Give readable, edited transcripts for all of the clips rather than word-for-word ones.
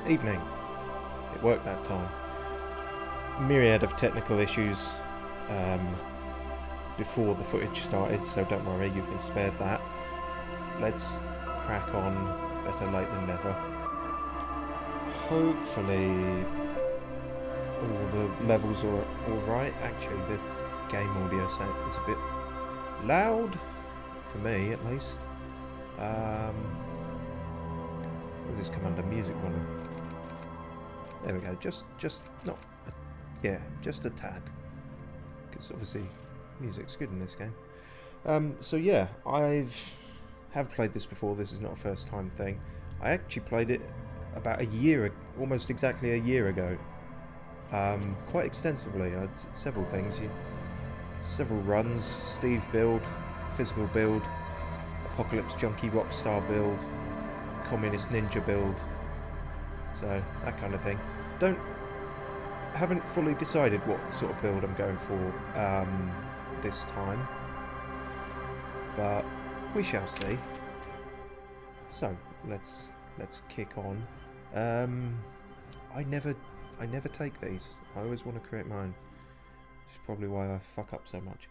Evening. It worked that time. Myriad of technical issues before the footage started, so don't worry, you've been spared that. Let's crack on. Better late than never. Hopefully all the levels are alright. Actually, the game audio sound is a bit loud, for me at least. Will this come under music volume? There we go, just not, yeah, just a tad. Because obviously music's good in this game. So yeah, have played this before. This is not a first time thing. I actually played it about a year, almost exactly a year ago. Quite extensively. I had several things, several runs, Steve build, physical build, apocalypse junkie rockstar build, communist ninja build, so that kind of thing. Haven't fully decided what sort of build I'm going for this time, but we shall see. So let's kick on. I never take these. I always want to create mine. Which is probably why I fuck up so much.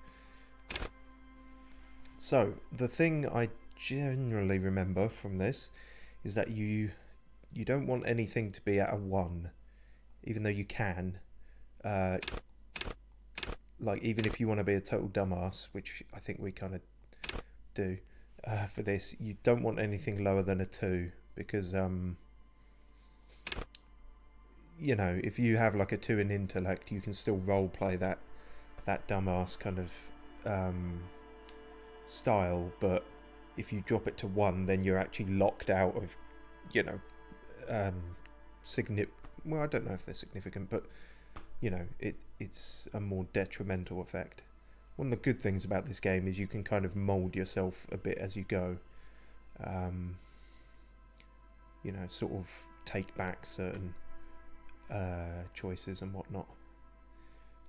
So the thing I generally remember from this is that you don't want anything to be at a 1, even though you can. Like, even if you want to be a total dumbass, which I think we kind of do for this, you don't want anything lower than a 2, because you know, if you have like a 2 in intellect, you can still role play that dumbass kind of style, but if you drop it to 1, then you're actually locked out of, you know, well, I don't know if they're significant, but you know, it's a more detrimental effect. One of the good things about this game is you can kind of mold yourself a bit as you go. You know, sort of take back certain choices and whatnot.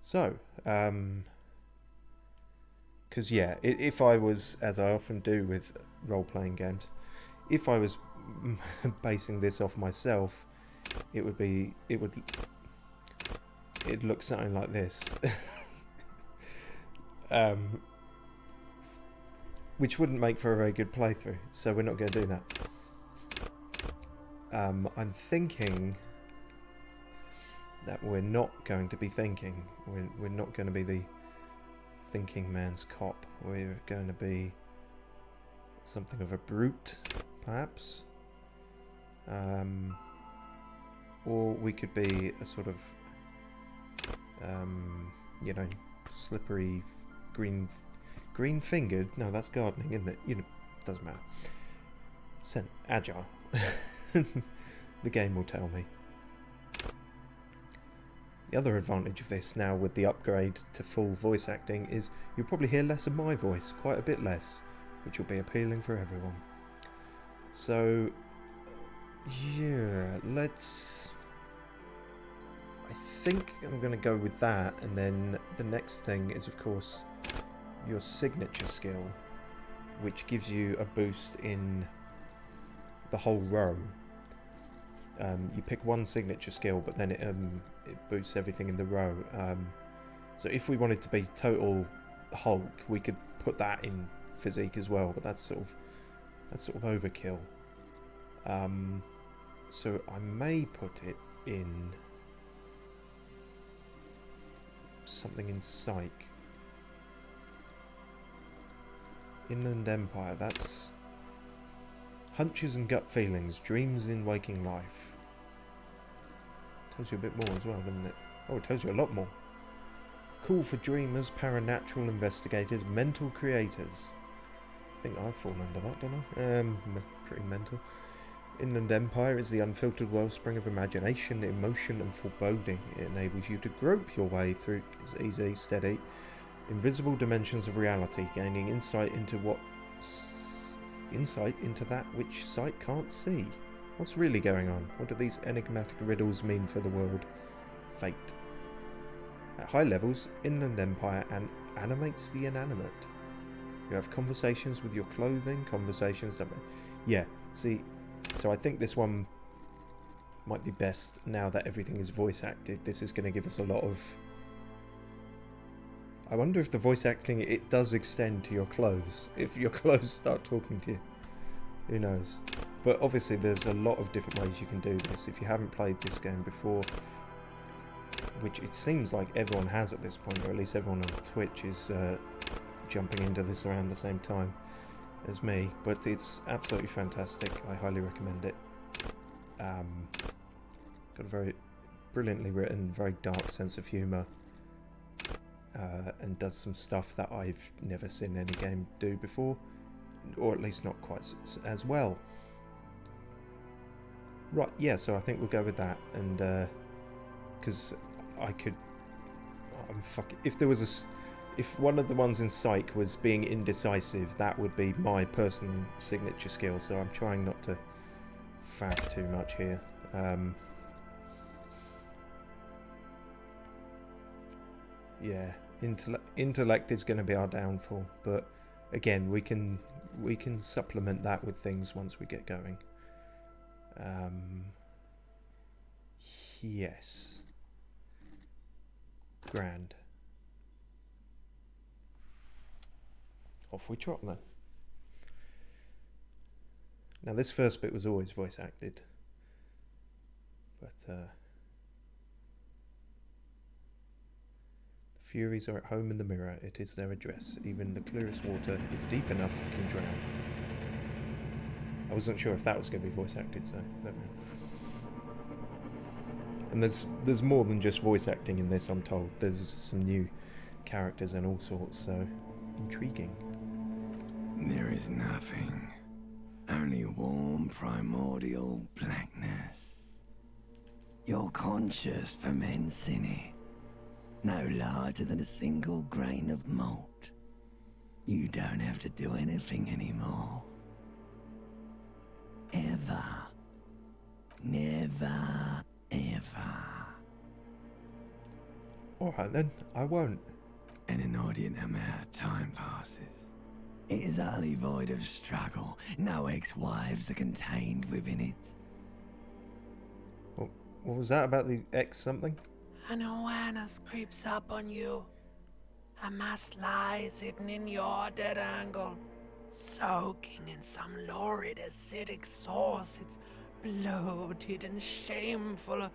So, because yeah, if I was, as I often do with role-playing games, if I was basing this off myself, it'd look something like this. Which wouldn't make for a very good playthrough, so we're not going to do that. I'm thinking that we're not going to be thinking. We're not going to be the thinking man's cop. We're going to be something of a brute, perhaps. Or we could be a sort of, you know, slippery, green-fingered. No, that's gardening, isn't it? You know, doesn't matter. Agile. The game will tell me. The other advantage of this now with the upgrade to full voice acting is you'll probably hear less of my voice, quite a bit less, which will be appealing for everyone. So, yeah, I think I'm going to go with that, and then the next thing is, of course, your signature skill, which gives you a boost in the whole row. You pick one signature skill, but then it boosts everything in the row. So if we wanted to be total Hulk, we could put that in physique as well, but that's sort of overkill. So I may put it in something in psych. Inland Empire, that's hunches and gut feelings, dreams in waking life. Tells you a bit more as well, doesn't it? Oh, it tells you a lot more. Cool for dreamers, paranatural investigators, mental creators. I think I fall under that, don't I? Pretty mental. Inland Empire is the unfiltered wellspring of imagination, emotion and foreboding. It enables you to grope your way through easy, steady, invisible dimensions of reality, gaining insight into that which sight can't see. What's really going on? What do these enigmatic riddles mean for the world? Fate. At high levels, Inland Empire animates the inanimate. You have conversations with your clothing, conversations that... Yeah, see, so I think this one might be best now that everything is voice acted. This is going to give us a lot of... I wonder if the voice acting, it does extend to your clothes. If your clothes start talking to you. Who knows? But obviously there's a lot of different ways you can do this. If you haven't played this game before, which it seems like everyone has at this point, or at least everyone on Twitch is jumping into this around the same time as me. But it's absolutely fantastic. I highly recommend it. Got a very brilliantly written, very dark sense of humour, and does some stuff that I've never seen any game do before, or at least not quite as well. Right, yeah, so I think we'll go with that, and because if one of the ones in Psych was being indecisive, that would be my personal signature skill, so I'm trying not to faff too much here. Yeah, intellect is going to be our downfall, but again, we can supplement that with things once we get going. Yes. Grand. Off we trot then. Now this first bit was always voice acted, but the Furies are at home in the mirror, it is their address. Even the clearest water, if deep enough, can drown. I wasn't sure if that was going to be voice acted, so let me know. And there's more than just voice acting in this, I'm told. There's some new characters and all sorts, so intriguing. There is nothing, only warm primordial blackness. Your conscious ferments in it, no larger than a single grain of malt. You don't have to do anything anymore. Ever. Never, ever. Alright then, I won't. An inordinate amount of time passes. It is utterly void of struggle. No ex-wives are contained within it. What was that about the X something? An awareness creeps up on you. A mass lies hidden in your dead angle, soaking in some lurid acidic sauce. It's bloated and shameful. A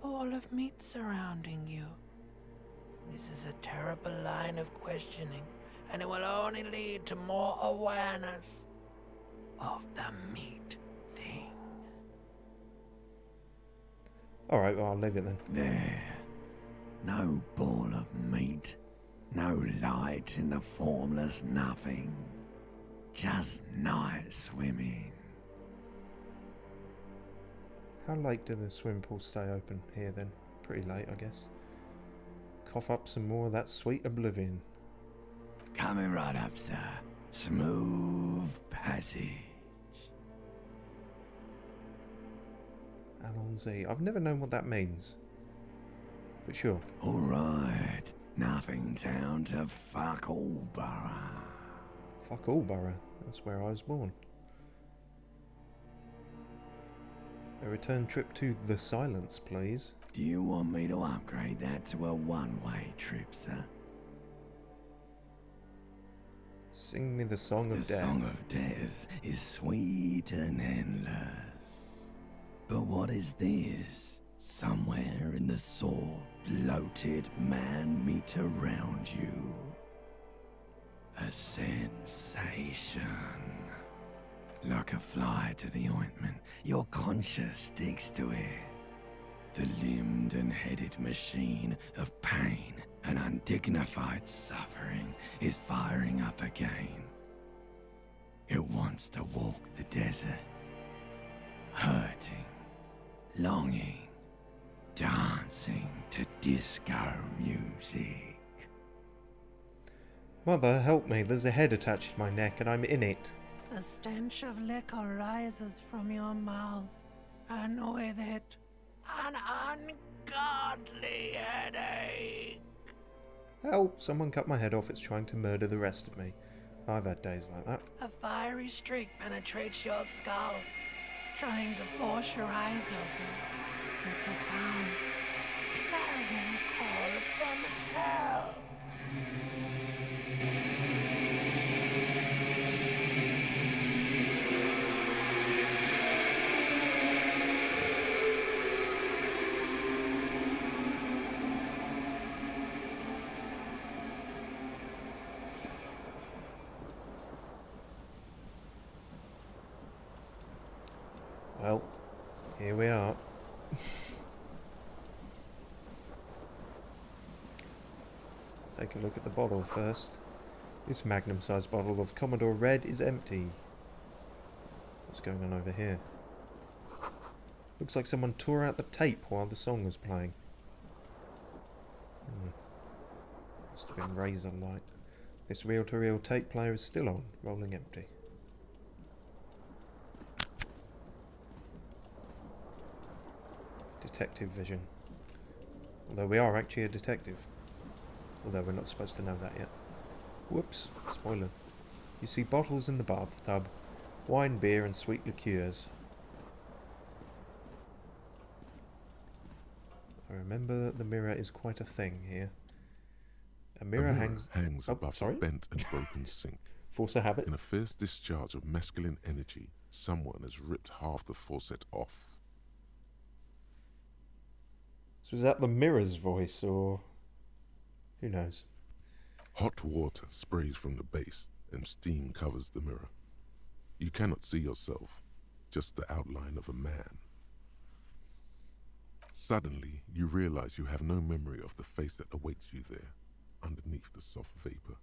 ball of meat surrounding you. This is a terrible line of questioning, and it will only lead to more awareness of the meat thing. Alright, well, I'll leave it then. There. No ball of meat. No light in the formless nothing. Just night swimming. How late do the swimming pools stay open here then? Pretty late, I guess. Cough up some more of that sweet oblivion. Coming right up, sir. Smooth passage. Allons-y. I've never known what that means. But sure. Alright. Nothing down to fuck all borough. Fuck all borough. That's where I was born. A return trip to the Silence, please. Do you want me to upgrade that to a one-way trip, sir? Sing me the Song of The Death. Song of Death is sweet and endless. But what is this? Somewhere in the sore, bloated man-meat around you. A sensation. Like a fly to the ointment, your conscience sticks to it. The limbed and headed machine of pain and undignified suffering is firing up again. It wants to walk the desert, hurting, longing, dancing to disco music. Mother, help me. There's a head attached to my neck and I'm in it. The stench of liquor rises from your mouth, and with it, an ungodly headache. Help! Someone cut my head off. It's trying to murder the rest of me. I've had days like that. A fiery streak penetrates your skull, trying to force your eyes open. It's a sound, a clarion call from hell. Well, here we are. Take a look at the bottle first. This magnum-sized bottle of Commodore Red is empty. What's going on over here? Looks like someone tore out the tape while the song was playing. Must have been razor light. This reel-to-reel tape player is still on, rolling empty. Detective vision. Although we are actually a detective. Although we're not supposed to know that yet. Whoops, spoiler. You see bottles in the bathtub, wine, beer and sweet liqueurs. I remember that the mirror is quite a thing here. A mirror hangs above a bent and broken sink. Force a habit. In a fierce discharge of masculine energy, someone has ripped half the faucet off. So is that the mirror's voice, or who knows? Hot water sprays from the base, and steam covers the mirror. You cannot see yourself, just the outline of a man. Suddenly, you realize you have no memory of the face that awaits you there, underneath the soft vapor.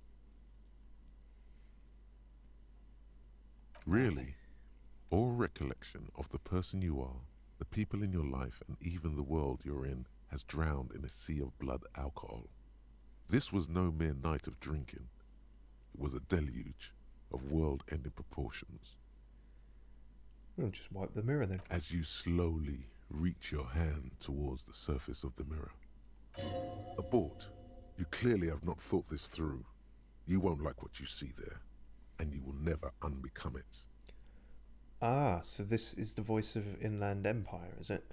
Really, all recollection of the person you are, the people in your life, and even the world you're in has drowned in a sea of blood alcohol. This was no mere night of drinking. It was a deluge of world-ending proportions. We'll just wipe the mirror then. As you slowly reach your hand towards the surface of the mirror. Abort. You clearly have not thought this through. You won't like what you see there, and you will never unbecome it. Ah, so this is the voice of Inland Empire, is it?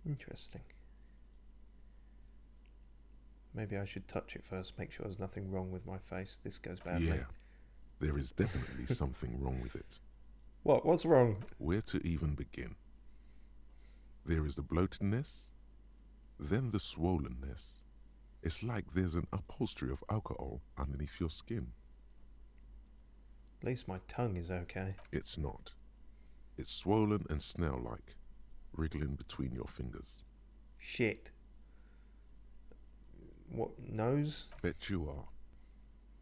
Interesting. Maybe I should touch it first, make sure there's nothing wrong with my face. This goes badly. Yeah, there is definitely something wrong with it. What? What's wrong? Where to even begin? There is the bloatedness, then the swollenness. It's like there's an upholstery of alcohol underneath your skin. At least my tongue is okay. It's not. It's swollen and snail-like, wriggling between your fingers. Shit. What, nose? Bet you are.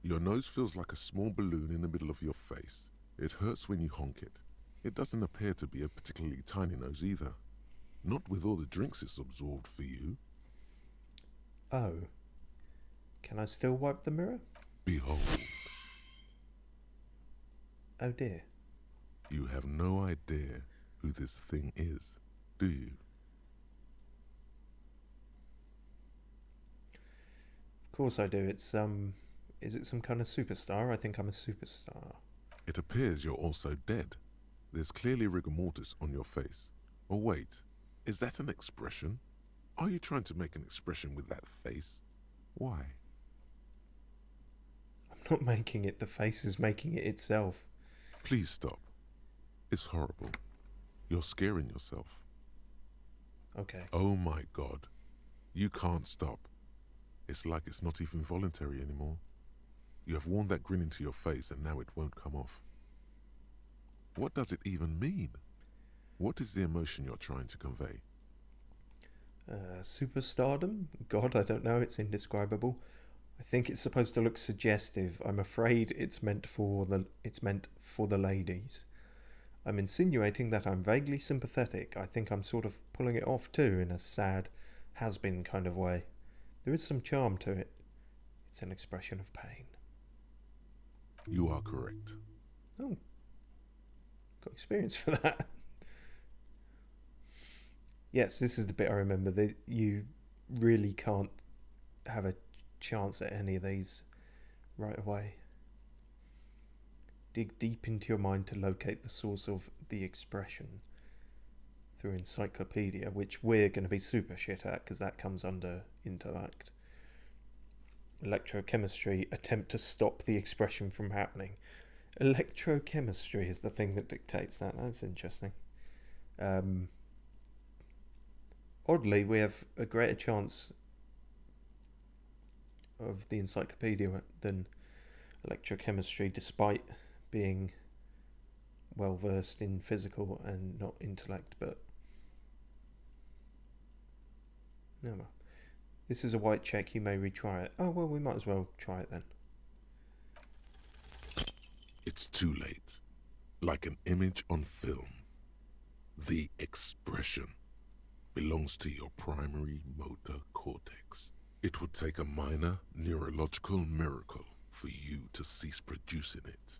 Your nose feels like a small balloon in the middle of your face. It hurts when you honk it. It doesn't appear to be a particularly tiny nose either. Not with all the drinks it's absorbed for you. Oh. Can I still wipe the mirror? Behold. Oh dear. You have no idea who this thing is, do you? Of course I do. It's, is it some kind of superstar? I think I'm a superstar. It appears you're also dead. There's clearly rigor mortis on your face. Or wait, is that an expression? Are you trying to make an expression with that face? Why? I'm not making it. The face is making it itself. Please stop. It's horrible. You're scaring yourself. Okay. Oh my God. You can't stop. It's like it's not even voluntary anymore. You have worn that grin into your face and now it won't come off. What does it even mean? What is the emotion you're trying to convey? Superstardom? God, I don't know. It's indescribable. I think it's supposed to look suggestive. I'm afraid it's meant for the ladies. I'm insinuating that I'm vaguely sympathetic. I think I'm sort of pulling it off too, in a sad, has-been kind of way. There is some charm to it. It's an expression of pain. You are correct. Oh. Got experience for that. Yes, this is the bit I remember. That you really can't have a chance at any of these right away. Dig deep into your mind to locate the source of the expression through encyclopedia, which we're going to be super shit at because that comes under intellect. Electrochemistry, attempt to stop the expression from happening. Electrochemistry is the thing that dictates that. That's interesting. Oddly, we have a greater chance of the encyclopedia than electrochemistry, despite being well versed in physical and not intellect. But no, this is a white check. You may retry it. Oh well, we might as well try it then. It's too late. Like an image on film. The expression belongs to your primary motor cortex. It would take a minor neurological miracle for you to cease producing it.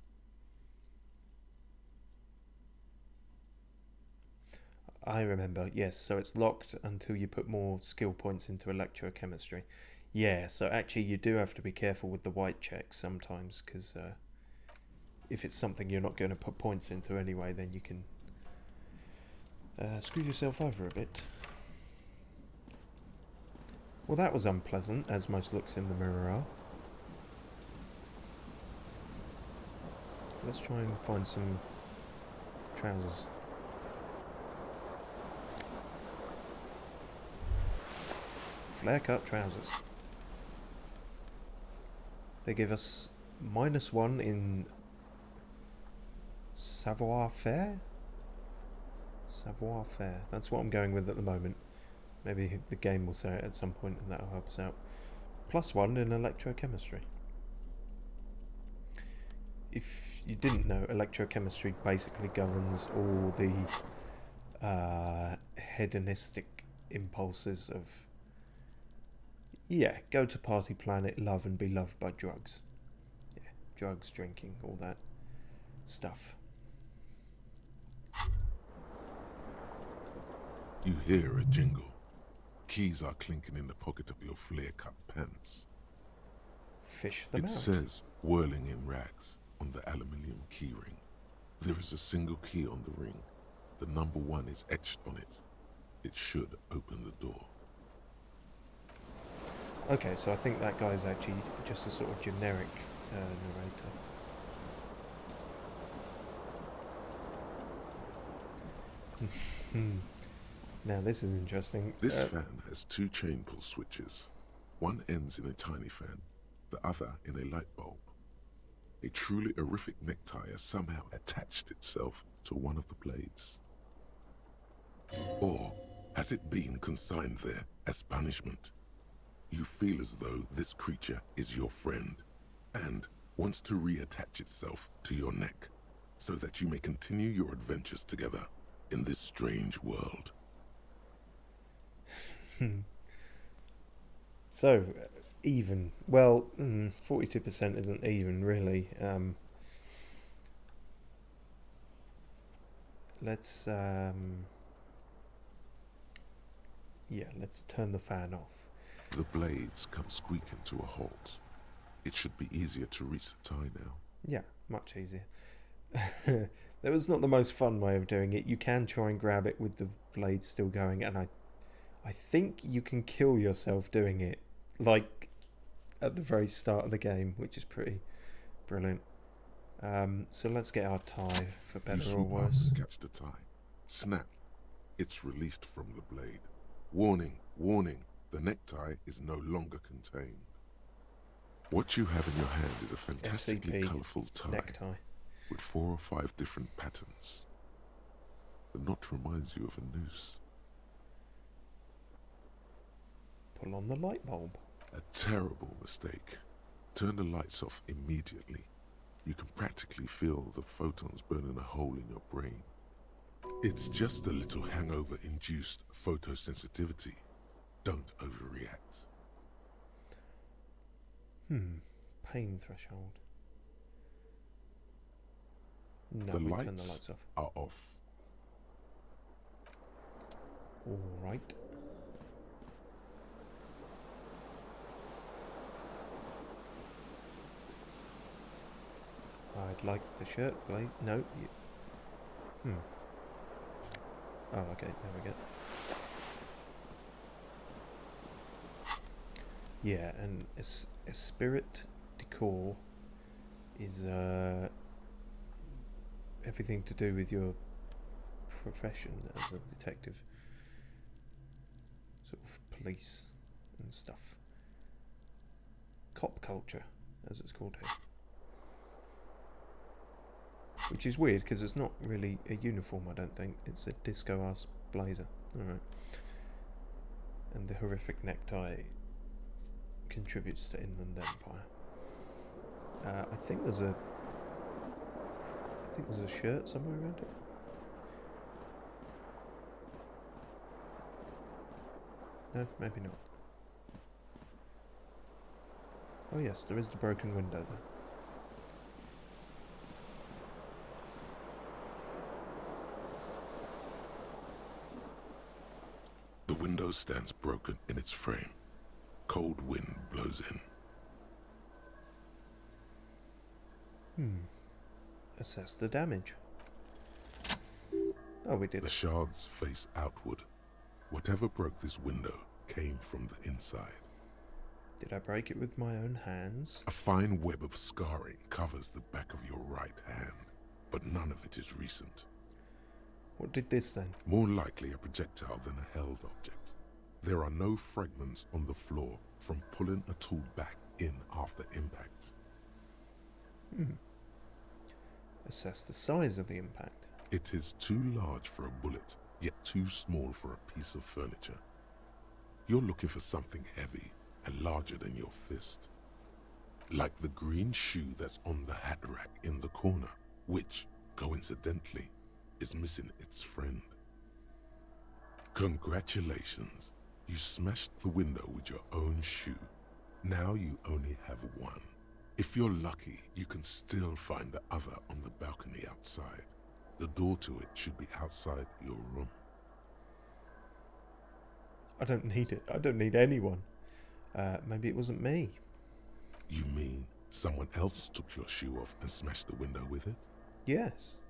I remember, yes, so it's locked until you put more skill points into electrochemistry. Yeah, so actually you do have to be careful with the white checks sometimes, because if it's something you're not going to put points into anyway, then you can screw yourself over a bit. Well, that was unpleasant, as most looks in the mirror are. Let's try and find some trousers. Flare cut trousers. They give us -1 in savoir-faire? Savoir-faire. That's what I'm going with at the moment. Maybe the game will say it at some point and that'll help us out. +1 in electrochemistry. If you didn't know, electrochemistry basically governs all the hedonistic impulses of, yeah, go to party planet, love and be loved by drugs. Yeah, drugs, drinking, all that stuff. You hear a jingle. Keys are clinking in the pocket of your flare-cut pants. Fish them It out. says whirling in rags on the aluminium keyring. There is a single key on the ring. The number 1 is etched on it. It should open the door. Okay, so I think that guy's actually just a sort of generic narrator. Now this is interesting. This fan has 2 chain pull switches. One ends in a tiny fan, the other in a light bulb. A truly horrific necktie has somehow attached itself to one of the blades. Or has it been consigned there as punishment? You feel as though this creature is your friend and wants to reattach itself to your neck so that you may continue your adventures together in this strange world. So, even. Well, 42% isn't even, really. Let's, yeah, let's turn the fan off. The blades come squeaking to a halt. It should be easier to reach the tie now. Yeah, much easier. That was not the most fun way of doing it. You can try and grab it with the blade still going, and I think you can kill yourself doing it, like at the very start of the game, which is pretty brilliant. So let's get our tie, for better or swoop up worse. and catch the tie. Snap. It's released from the blade. Warning, warning, the necktie is no longer contained. What you have in your hand is a fantastically SCP colourful tie necktie. with 4 or 5 different patterns. The knot reminds you of a noose. Pull on the light bulb. A terrible mistake. Turn the lights off immediately. You can practically feel the photons burning a hole in your brain. It's just a little hangover-induced photosensitivity. Don't overreact. Pain threshold. No, The we turn the lights lights off. are off. All right. I'd like the shirt, please. No. Oh, okay, there we go. Yeah, and a spirit decor is everything to do with your profession as a detective. Sort of police and stuff. Cop culture, as it's called here. Which is weird, because it's not really a uniform, I don't think. It's a disco-ass blazer. Alright. And the horrific necktie contributes to Inland Empire. I think there's a shirt somewhere around it. No, maybe not. Oh yes, there is the broken window there. The window stands broken in its frame. Cold wind blows in. Assess the damage. Oh, we did The it. shards face outward. Whatever broke this window came from the inside. Did I break it with my own hands? A fine web of scarring covers the back of your right hand, but none of it is recent. What did this then? More likely a projectile than a held object. There are no fragments on the floor from pulling a tool back in after impact. Assess the size of the impact. It is too large for a bullet, yet too small for a piece of furniture. You're looking for something heavy and larger than your fist. Like the green shoe that's on the hat rack in the corner, which, coincidentally, is missing its friend. Congratulations, you smashed the window with your own shoe. Now you only have one. If you're lucky, you can still find the other on the balcony outside. The door to it should be outside your room. I don't need it. I don't need anyone. Maybe it wasn't me. You mean someone else took your shoe off and smashed the window with it? Yes.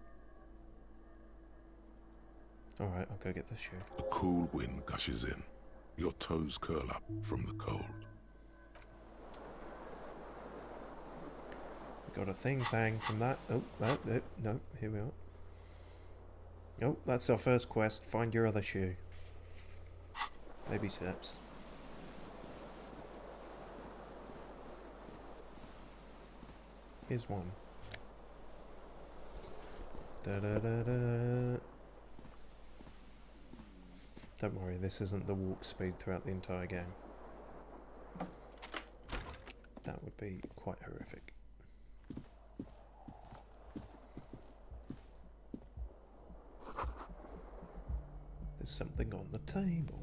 Alright, I'll go get the shoe. A cool wind gushes in. Your toes curl up from the cold. Got a thing from that. Oh, no, here we are. Oh, that's our first quest. Find your other shoe. Baby steps. Here's one. Da-da-da-da. Don't worry, this isn't the walk speed throughout the entire game. That would be quite horrific. There's something on the table.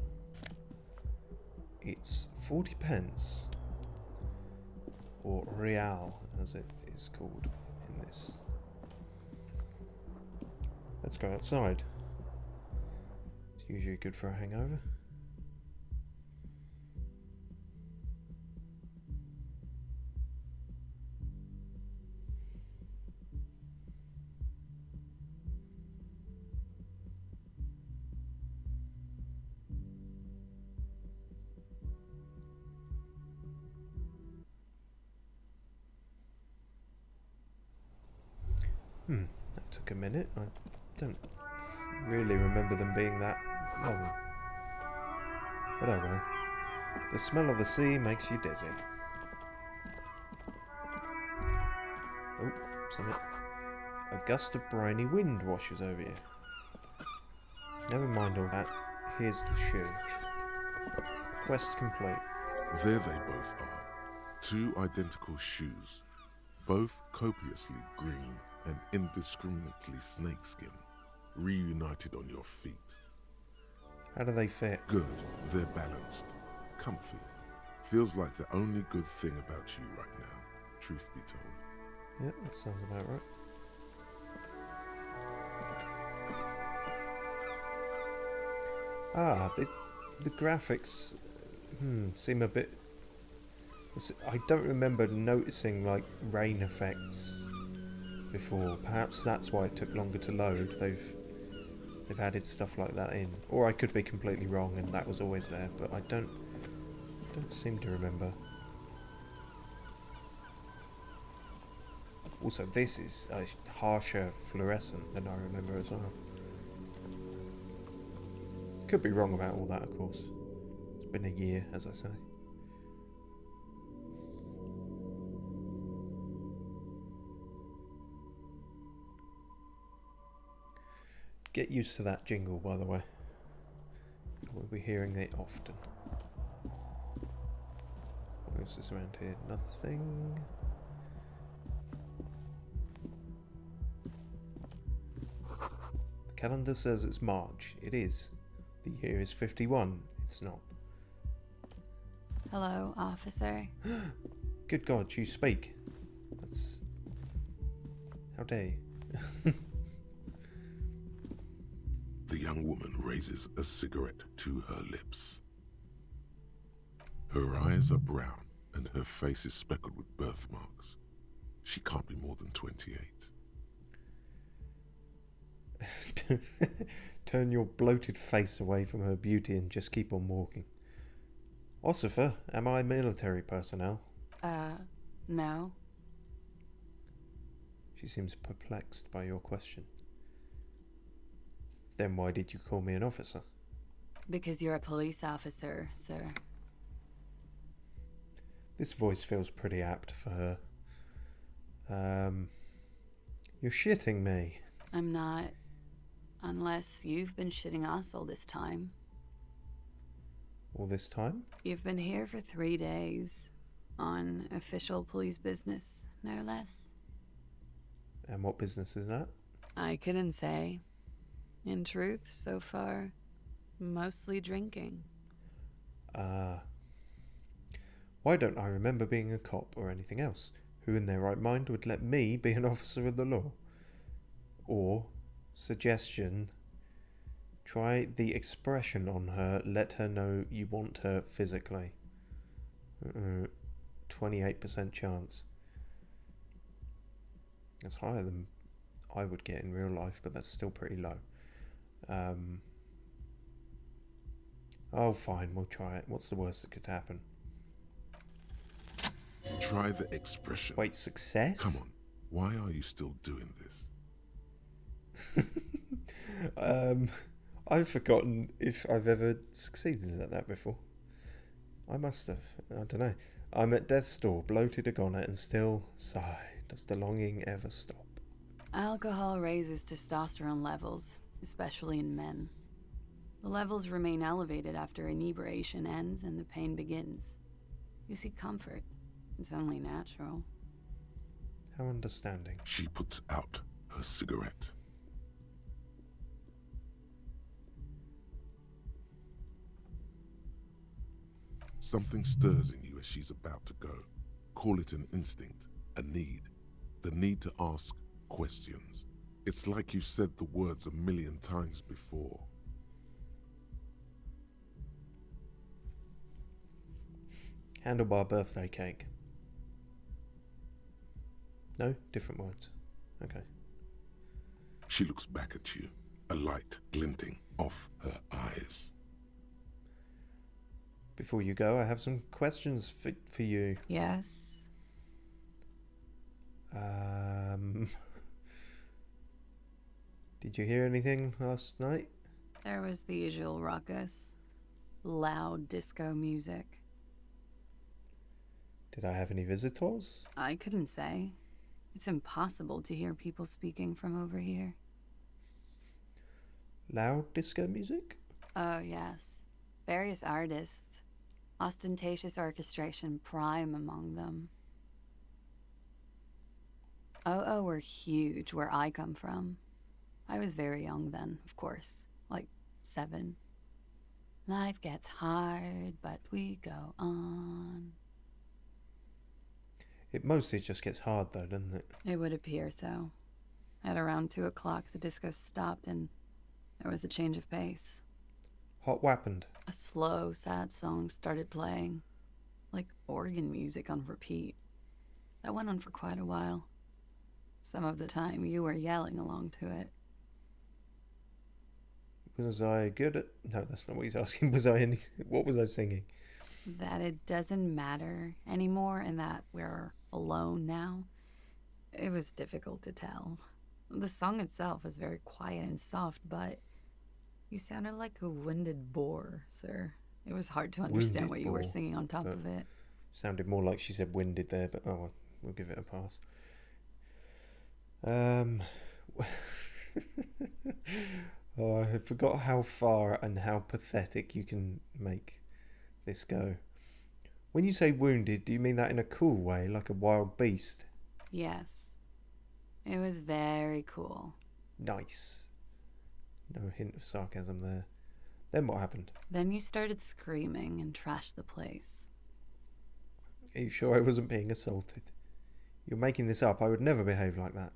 It's 40 pence. Or real, as it is called in this. Let's go outside. It's usually good for a hangover. That took a minute. I don't really remember them being that long. But oh well. The smell of the sea makes you dizzy. Oh, something. A gust of briny wind washes over you. Never mind all that. Here's the shoe. Quest complete. There they both are. Two identical shoes. Both copiously green and indiscriminately snakeskin, reunited on your feet. How do they fit? Good, they're balanced, comfy. Feels like the only good thing about you right now, truth be told. Yeah, that sounds about right. Ah, the graphics seem a bit... I don't remember noticing like rain effects before. Perhaps that's why it took longer to load. They've added stuff like that in. Or I could be completely wrong and that was always there, but I don't seem to remember. Also, this is a harsher fluorescent than I remember as well. Could be wrong about all that, of course. It's been a year, as I say. Get used to that jingle, by the way. We'll be hearing it often. What else is around here? Nothing. The calendar says it's March. It is. The year is 51. It's not. Hello, officer. Good God, you speak. That's... How dare you? The young woman raises a cigarette to her lips. Her eyes are brown and her face is speckled with birthmarks. She can't be more than 28. Turn your bloated face away from her beauty and just keep on walking. Ossifer, am I military personnel? No. She seems perplexed by your question. Then why did you call me an officer? Because you're a police officer, sir. This voice feels pretty apt for her. You're shitting me. I'm not. Unless you've been shitting us all this time. All this time? You've been here for 3 days. On official police business, no less. And what business is that? I couldn't say. In truth, so far, mostly drinking. Why don't I remember being a cop or anything else? Who in their right mind would let me be an officer of the law? Or, suggestion, try the expression on her, let her know you want her physically. 28% chance. That's higher than I would get in real life, but that's still pretty low. Oh, fine, we'll try it. What's the worst that could happen? Try the expression. Wait, success? Come on, why are you still doing this? I've forgotten if I've ever succeeded at that before. I must have. I don't know. I'm at death's door, bloated a goner, and still sigh. Does the longing ever stop? Alcohol raises testosterone levels, especially in men. The levels remain elevated after inebriation ends and the pain begins. You seek comfort. It's only natural. How understanding. She puts out her cigarette. Something stirs in you as she's about to go. Call it an instinct, a need. The need to ask questions. It's like you said the words 1,000,000 times before. Handlebar birthday cake. No? Different words. Okay. She looks back at you, a light glinting off her eyes. Before you go, I have some questions for you. Yes? Did you hear anything last night? There was the usual ruckus. Loud disco music. Did I have any visitors? I couldn't say. It's impossible to hear people speaking from over here. Loud disco music? Oh, yes. Various artists. Ostentatious orchestration prime among them. Oh, were huge where I come from. I was very young then, of course. Like 7. Life gets hard, but we go on. It mostly just gets hard though, doesn't it? It would appear so. At around 2 o'clock, the disco stopped and there was a change of pace. What happened? A slow, sad song started playing, like organ music on repeat. That went on for quite a while. Some of the time you were yelling along to it. Was I good at... No, that's not what he's asking. Was I any... What was I singing? That it doesn't matter anymore and that we're alone now. It was difficult to tell. The song itself was very quiet and soft, but you sounded like a winded boar, sir. It was hard to understand what you were singing on top of it. Sounded more like she said winded there, but oh well, we'll give it a pass. Oh, I forgot how far and how pathetic you can make this go. When you say wounded, do you mean that in a cool way, like a wild beast? Yes. It was very cool. Nice. No hint of sarcasm there. Then what happened? Then you started screaming and trashed the place. Are you sure I wasn't being assaulted? You're making this up. I would never behave like that.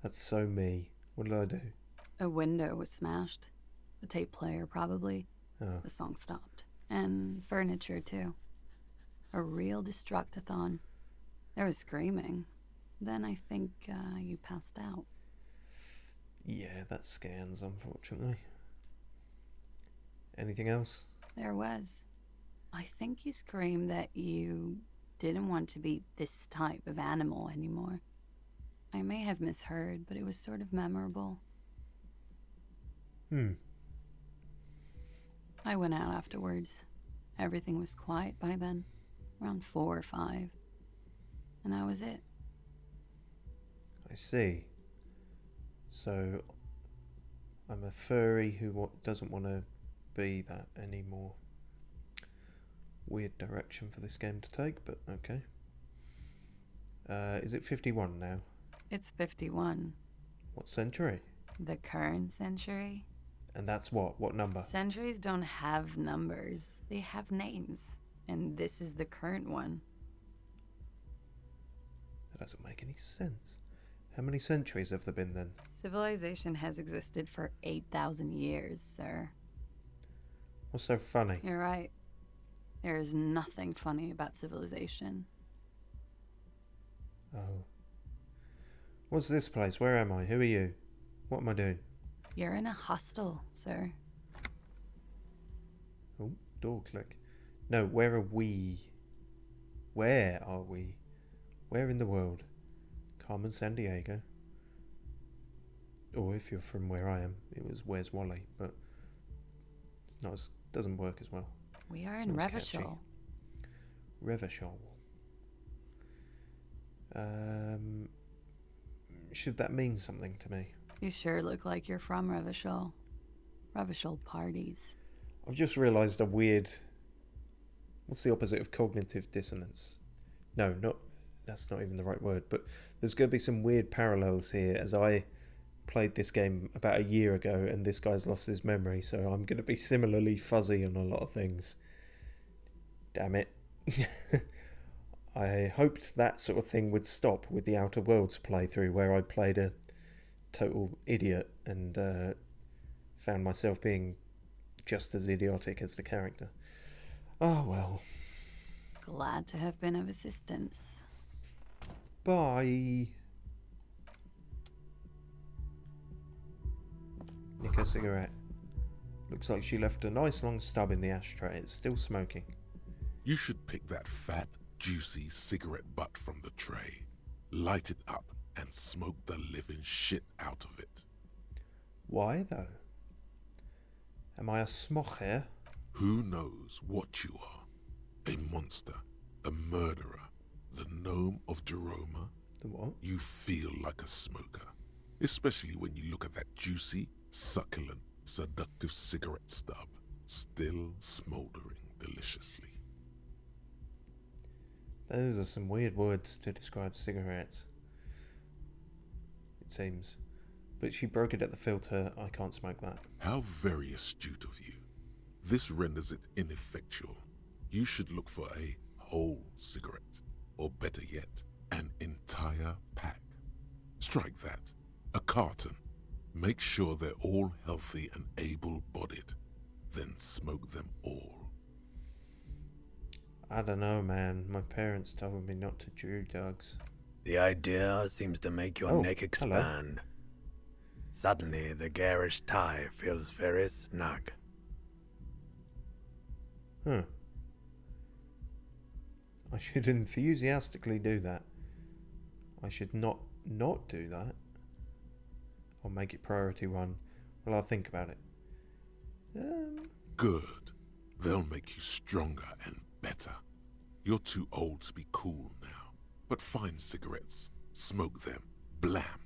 That's so me. What did I do? A window was smashed. The tape player, probably. Oh. The song stopped. And furniture, too. A real destructathon. There was screaming. Then I think you passed out. Yeah, that scans, unfortunately. Anything else? There was. I think you screamed that you didn't want to be this type of animal anymore. I may have misheard, but it was sort of memorable. I went out afterwards. Everything was quiet by then, around 4 or 5. And that was it. I see. So, I'm a furry who doesn't want to be that anymore. Weird direction for this game to take, but okay. Is it 51 now? It's 51. What century? The current century? And that's what? What number? Centuries don't have numbers. They have names. And this is the current one. That doesn't make any sense. How many centuries have there been then? Civilization has existed for 8,000 years, sir. What's so funny? You're right. There is nothing funny about civilization. Oh. What's this place? Where am I? Who are you? What am I doing? You're in a hostel, sir. Oh, door click. No, where are we? Where are we? Where in the world? Carmen San Diego. Or if you're from where I am, it was Where's Wally, but no, it doesn't work as well. We are in Revachol. Revachol. Should that mean something to me? You sure look like you're from Revachol. Revachol parties. I've just realised a weird... What's the opposite of cognitive dissonance? No, that's not even the right word, but there's going to be some weird parallels here as I played this game about a year ago and this guy's lost his memory, so I'm going to be similarly fuzzy on a lot of things. Damn it. I hoped that sort of thing would stop with the Outer Worlds playthrough where I played a total idiot and found myself being just as idiotic as the character. Oh well. Glad to have been of assistance. Bye. Nick a cigarette. Looks like she left a nice long stub in the ashtray. It's still smoking. You should pick that fat, juicy cigarette butt from the tray, light it up, and smoke the living shit out of it. Why though? Am I a smocher? Who knows what you are? A monster, a murderer, the gnome of Jeroma? The what? You feel like a smoker, especially when you look at that juicy, succulent, seductive cigarette stub, still smouldering deliciously. Those are some weird words to describe cigarettes. It seems. But she broke it at the filter. I can't smoke that. How very astute of you. This renders it ineffectual. You should look for a whole cigarette, or better yet, an entire pack. Strike that. A carton. Make sure they're all healthy and able-bodied. Then smoke them all. I don't know, man. My parents told me not to chew drugs. The idea seems to make your Oh, neck hello. expand. Suddenly, the garish tie feels very snug. Huh. I should enthusiastically do that. I should not do that. I'll make it priority one. Well, I'll think about it. Good. They'll make you stronger and better. You're too old to be cool now. But find cigarettes, smoke them, blam.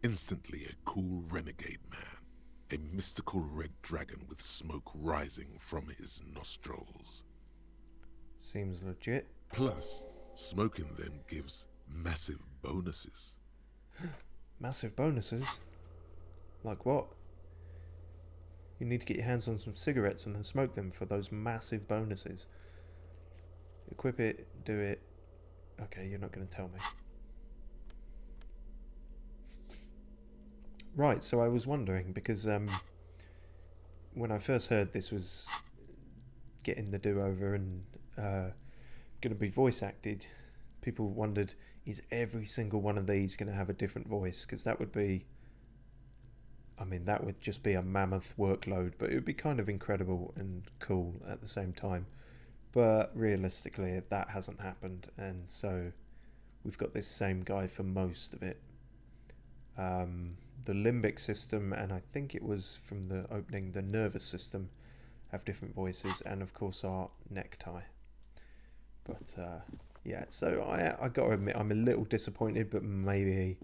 Instantly a cool renegade man. A mystical red dragon with smoke rising from his nostrils. Seems legit. Plus, smoking them gives massive bonuses. Massive bonuses? Like what? You need to get your hands on some cigarettes and then smoke them for those massive bonuses. Equip it, do it. Okay, you're not going to tell me. Right, so I was wondering, because when I first heard this was getting the do-over and going to be voice acted, people wondered, is every single one of these going to have a different voice? Because that would be, I mean, that would just be a mammoth workload, but it would be kind of incredible and cool at the same time. But realistically, that hasn't happened, and so we've got this same guy for most of it. The limbic system, and I think it was from the opening, the nervous system, have different voices, and of course our necktie. But yeah, so I got to admit, I'm a little disappointed, but maybe,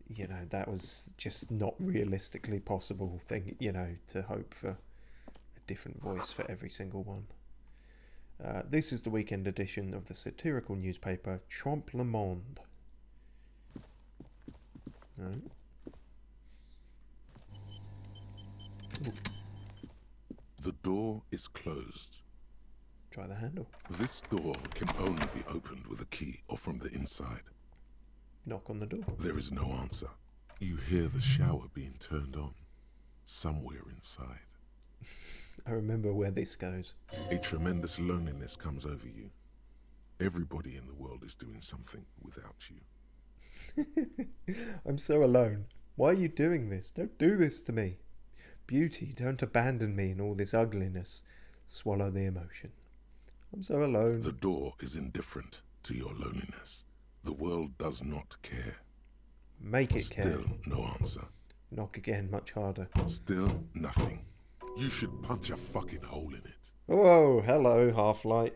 you know, that was just not realistically possible thing, you know, to hope for a different voice for every single one. This is the weekend edition of the satirical newspaper Trompe le Monde. No. The door is closed. Try the handle. This door can only be opened with a key or from the inside. Knock on the door. There is no answer. You hear the shower being turned on. Somewhere inside. I remember where this goes. A tremendous loneliness comes over you. Everybody in the world is doing something without you. I'm so alone. Why are you doing this? Don't do this to me. Beauty, don't abandon me in all this ugliness. Swallow the emotion. I'm so alone. The door is indifferent to your loneliness. The world does not care. Make it care. Still no answer. Knock again, much harder. Still nothing. You should punch a fucking hole in it. Whoa, hello, Half-Light.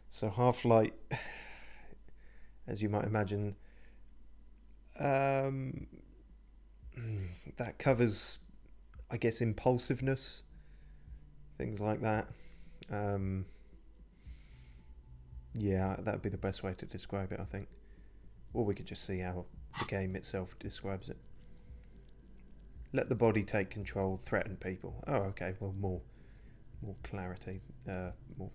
So Half-Light, as you might imagine, that covers, I guess, impulsiveness, things like that. Yeah, that would be the best way to describe it, I think. Or we could just see how the game itself describes it. Let the body take control, threaten people. Oh, okay, well, more clarity. More.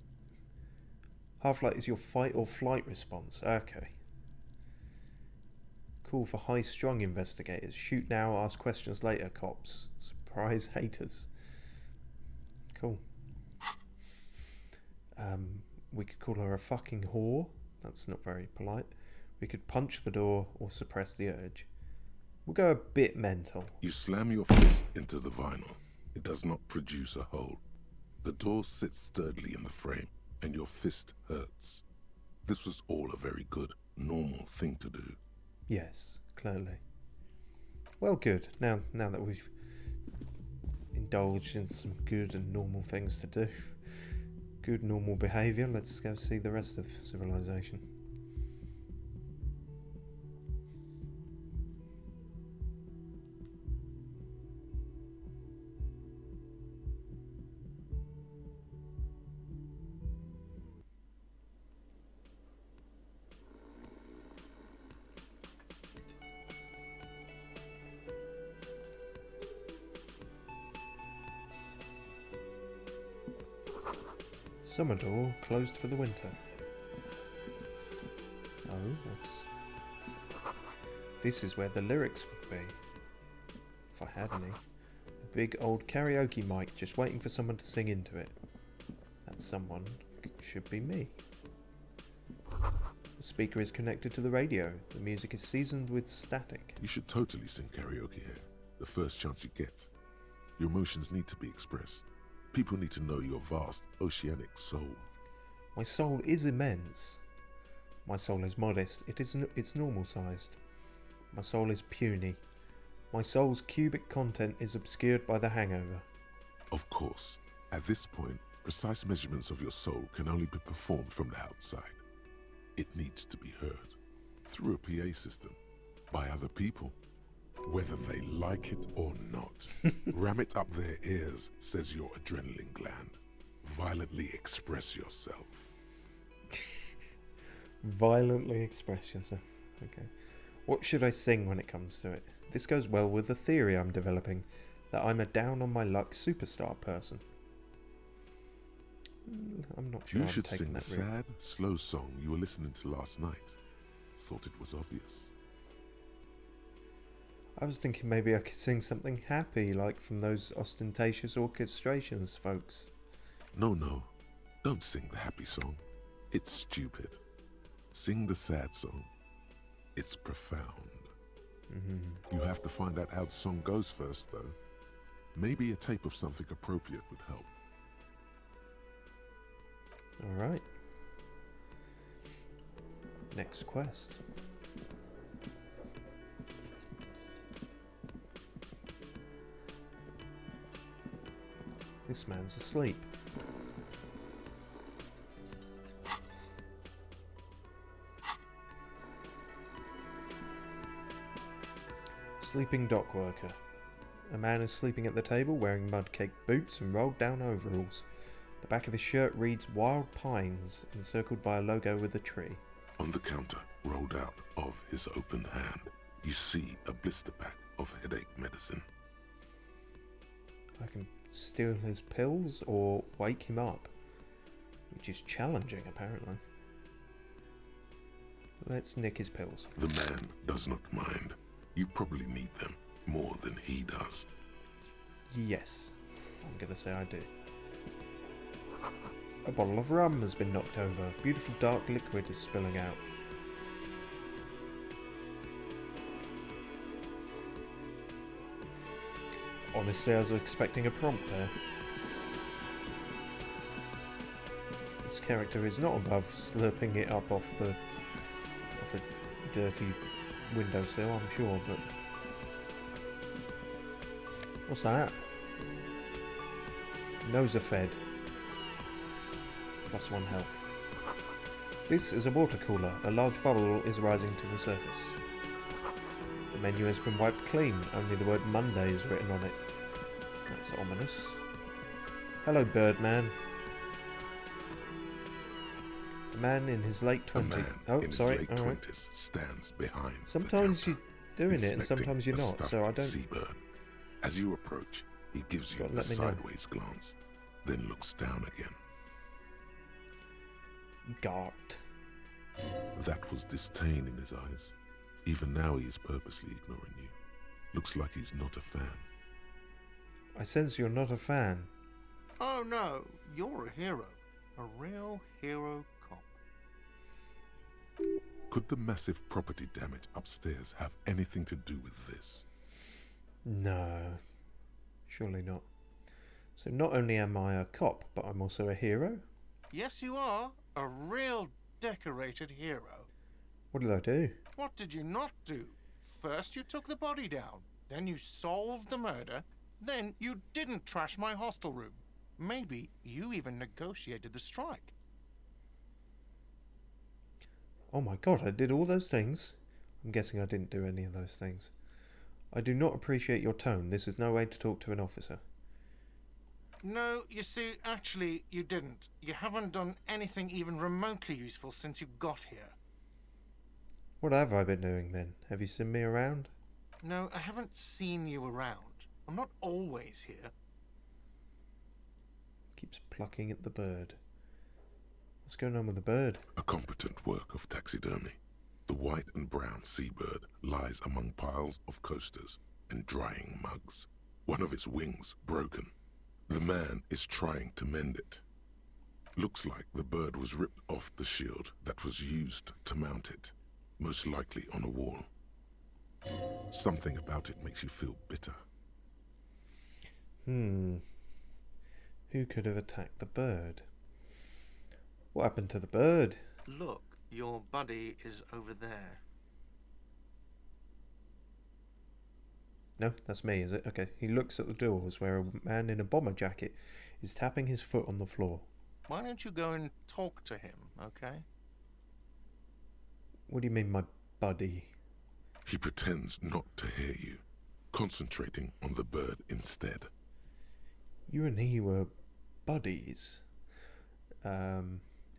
Half-Light is your fight or flight response. Okay. Call for high-strung investigators. Shoot now, ask questions later, cops. Surprise haters. Cool. We could call her a fucking whore. That's not very polite. We could punch the door or suppress the urge. We'll go a bit mental. You slam your fist into the vinyl. It does not produce a hole. The door sits sturdily in the frame, and your fist hurts. This was all a very good, normal thing to do. Yes, clearly. Well, good. Now that we've indulged in some good and normal things to do, good normal behaviour, let's go see the rest of civilization. Summer door closed for the winter. Oh, this is where the lyrics would be. If I had any. A big old karaoke mic just waiting for someone to sing into it. That someone should be me. The speaker is connected to the radio. The music is seasoned with static. You should totally sing karaoke here, the first chance you get. Your emotions need to be expressed. People need to know your vast, oceanic soul. My soul is immense. My soul is modest. It's normal-sized. My soul is puny. My soul's cubic content is obscured by the hangover. Of course, at this point, precise measurements of your soul can only be performed from the outside. It needs to be heard, through a PA system, by other people, whether they like it or not. Ram it up their ears, says your adrenaline gland. Violently express yourself. Violently express yourself. Okay. What should I sing when it comes to it? This goes well with the theory I'm developing, that I'm a down-on-my-luck superstar person. I'm not sure You I'm should taking sing the that route. sad, slow song you were listening to last night. Thought it was obvious. I was thinking maybe I could sing something happy, like from those ostentatious orchestrations, folks. No. Don't sing the happy song. It's stupid. Sing the sad song. It's profound. You have to find out how the song goes first, though. Maybe a tape of something appropriate would help. Alright. Next quest. This man's asleep. Sleeping dock worker. A man is sleeping at the table wearing mud-caked boots and rolled down overalls. The back of his shirt reads Wild Pines, encircled by a logo with a tree. On the counter, rolled out of his open hand, you see a blister pack of headache medicine. I can steal his pills or wake him up, which is challenging apparently. Let's nick his pills. The man does not mind. You probably need them more than he does. Yes, I'm gonna say I do. A bottle of rum has been knocked over. Beautiful dark liquid is spilling out. Honestly, I was expecting a prompt there. This character is not above slurping it up off a dirty windowsill, I'm sure, but... What's that? Nose are fed. +1 health. This is a water cooler. A large bubble is rising to the surface. The menu has been wiped clean. Only the word Monday is written on it. That's ominous. Hello, Birdman. A man in his late 20s. A man in his late 20s stands behind. Sometimes you're doing it and inspecting sometimes you're a not, stuffed so I don't... seabird. As you approach, he gives you a sideways glance, then looks down again. Gart. That was disdain in his eyes. Even now he is purposely ignoring you. Looks like he's not a fan. I sense you're not a fan. Oh no, you're a hero. A real hero cop. Could the massive property damage upstairs have anything to do with this? No. Surely not. So not only am I a cop, but I'm also a hero? Yes, you are. A real decorated hero. What did I do? What did you not do? First you took the body down, then you solved the murder, then you didn't trash my hostel room. Maybe you even negotiated the strike. Oh my god, I did all those things? I'm guessing I didn't do any of those things. I do not appreciate your tone. This is no way to talk to an officer. No, you see, actually, you didn't. You haven't done anything even remotely useful since you got here. What have I been doing then? Have you seen me around? No, I haven't seen you around. I'm not always here. Keeps plucking at the bird. What's going on with the bird? A competent work of taxidermy. The white and brown seabird lies among piles of coasters and drying mugs. One of its wings broken. The man is trying to mend it. Looks like the bird was ripped off the shield that was used to mount it, most likely on a wall. Something about it makes you feel bitter. Who could have attacked the bird? What happened to the bird? Look, your buddy is over there. No, that's me, is it? Okay. He looks at the doors where a man in a bomber jacket is tapping his foot on the floor. Why don't you go and talk to him, okay? What do you mean, my buddy? He pretends not to hear you, concentrating on the bird instead. You and he were buddies. Are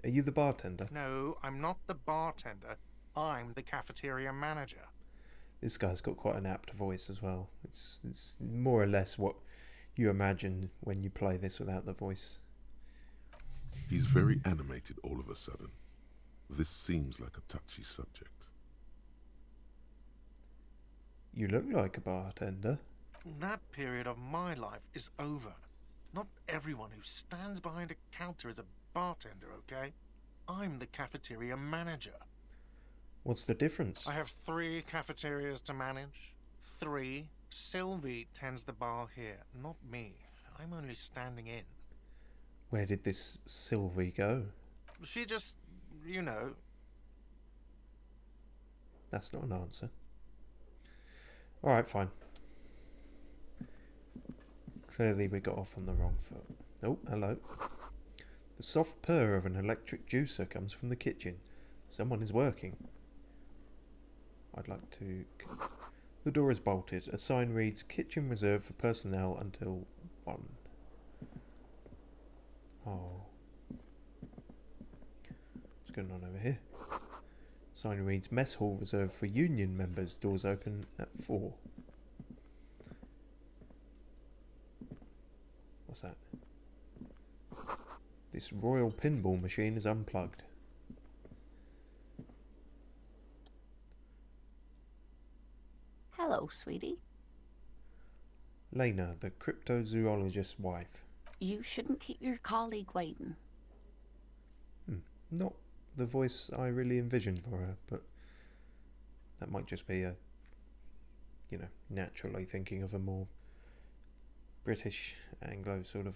you the bartender? No, I'm not the bartender. I'm the cafeteria manager. This guy's got quite an apt voice as well. It's more or less what you imagine when you play this without the voice. He's very animated all of a sudden. This seems like a touchy subject. You look like a bartender. That period of my life is over. Not everyone who stands behind a counter is a bartender, okay? I'm the cafeteria manager. What's the difference? I have 3 cafeterias to manage. 3. Sylvie tends the bar here, not me. I'm only standing in. Where did this Sylvie go? She just, you know. That's not an answer. Alright, fine. Clearly we got off on the wrong foot. Oh, hello. The soft purr of an electric juicer comes from the kitchen. Someone is working. I'd like to... The door is bolted. A sign reads, "Kitchen reserved for personnel until 1. Oh. What's going on over here? Sign reads, "Mess hall reserved for union members. Doors open at 4. What's that? This royal pinball machine is unplugged. Hello, sweetie. Lena, the cryptozoologist's wife. You shouldn't keep your colleague waiting. Not the voice I really envisioned for her, but that might just be a, naturally thinking of a more British Anglo sort of,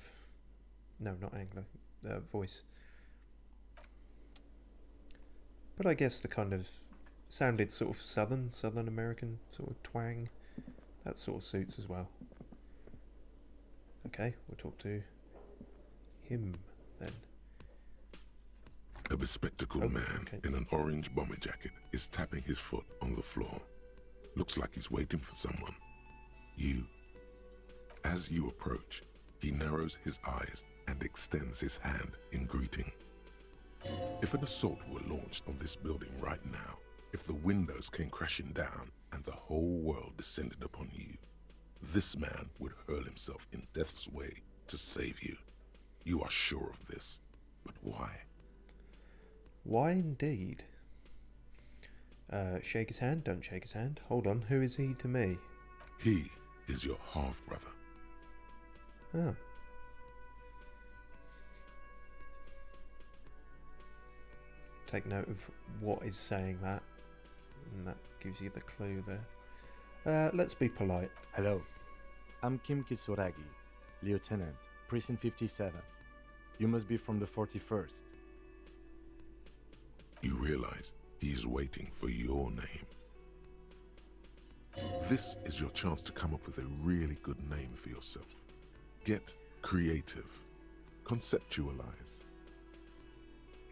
no, not Anglo, voice. But I guess the kind of sounded sort of Southern American sort of twang. That sort of suits as well. Okay, we'll talk to him then. A bespectacled man in an orange bomber jacket is tapping his foot on the floor. Looks like he's waiting for someone. You. As you approach, he narrows his eyes and extends his hand in greeting. If an assault were launched on this building right now, if the windows came crashing down and the whole world descended upon you, this man would hurl himself in death's way to save you. You are sure of this, but why? Why indeed? Shake his hand, don't shake his hand. Hold on, who is he to me? He is your half-brother. Oh. Take note of what is saying that, and that gives you the clue there. Let's be polite. Hello, I'm Kim Kitsuragi, Lieutenant, Precinct 57. You must be from the 41st. You realize he's waiting for your name. This is your chance to come up with a really good name for yourself. Get creative. Conceptualize.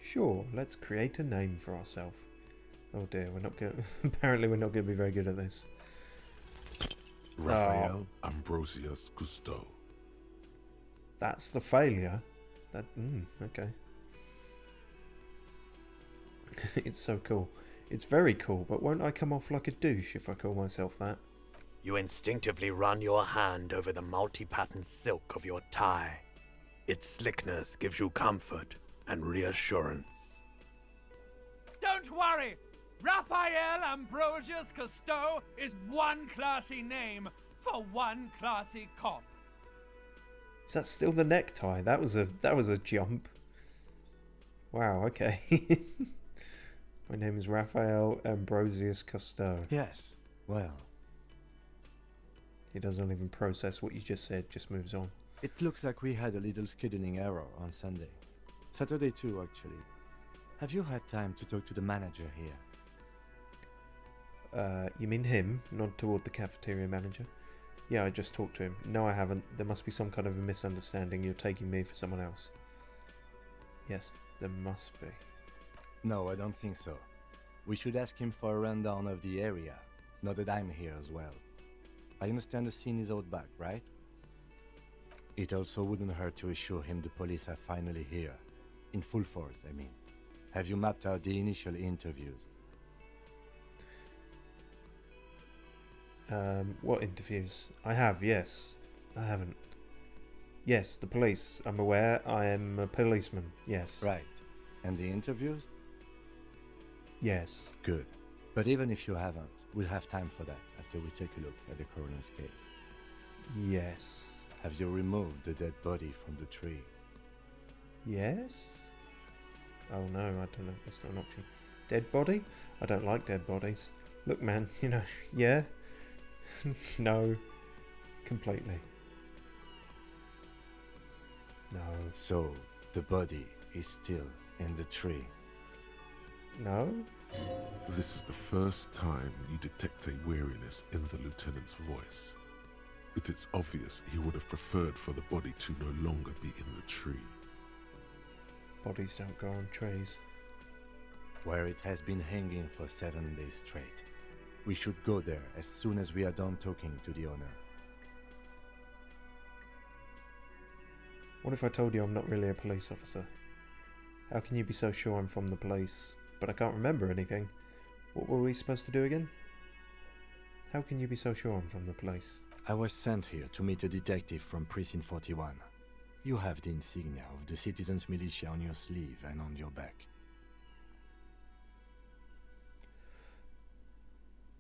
Sure, let's create a name for ourselves. Oh dear, we're not good. Apparently we're not going to be very good at this. Raphael Ambrosius Cousteau. That's the failure. Okay. It's so cool. It's very cool, but won't I come off like a douche if I call myself that? You instinctively run your hand over the multi-patterned silk of your tie. Its slickness gives you comfort and reassurance. Don't worry! Raphael Ambrosius Cousteau is one classy name for one classy cop. Is that still the necktie? That was a jump. Wow, okay. My name is Raphael Ambrosius Cousteau. Yes, well, He doesn't even process what you just said, just moves on. it looks like we had a little scheduling error on Sunday. Saturday too, actually. Have you had time to talk to the manager here? You mean him? Nod toward the cafeteria manager. Yeah, I just talked to him. No, I haven't. There must be some kind of a misunderstanding. You're taking me for someone else. Yes, there must be. No, I don't think so. We should ask him for a rundown of the area, now that I'm here as well. I understand the scene is out back, right? It also wouldn't hurt to assure him the police are finally here. In full force, I mean. Have you mapped out the initial interviews? What interviews? I have, yes. I haven't. Yes, the police. I'm aware. I am a policeman. Yes. Right. And the interviews? Yes. Good. But even if you haven't, we'll have time for that after we take a look at the coroner's case. Yes. Have you removed the dead body from the tree? Yes? Oh no, I don't know. That's not an option. Dead body? I don't like dead bodies. Look, man, yeah? No. Completely. No. So, the body is still in the tree. No? This is the first time you detect a weariness in the lieutenant's voice. It is obvious he would have preferred for the body to no longer be in the tree. Bodies don't grow on trees. Where it has been hanging for 7 days straight. We should go there as soon as we are done talking to the owner. What if I told you I'm not really a police officer? How can you be so sure I'm from the police, but I can't remember anything? What were we supposed to do again? How can you be so sure I'm from the police? I was sent here to meet a detective from Precinct 41. You have the insignia of the Citizens Militia on your sleeve and on your back.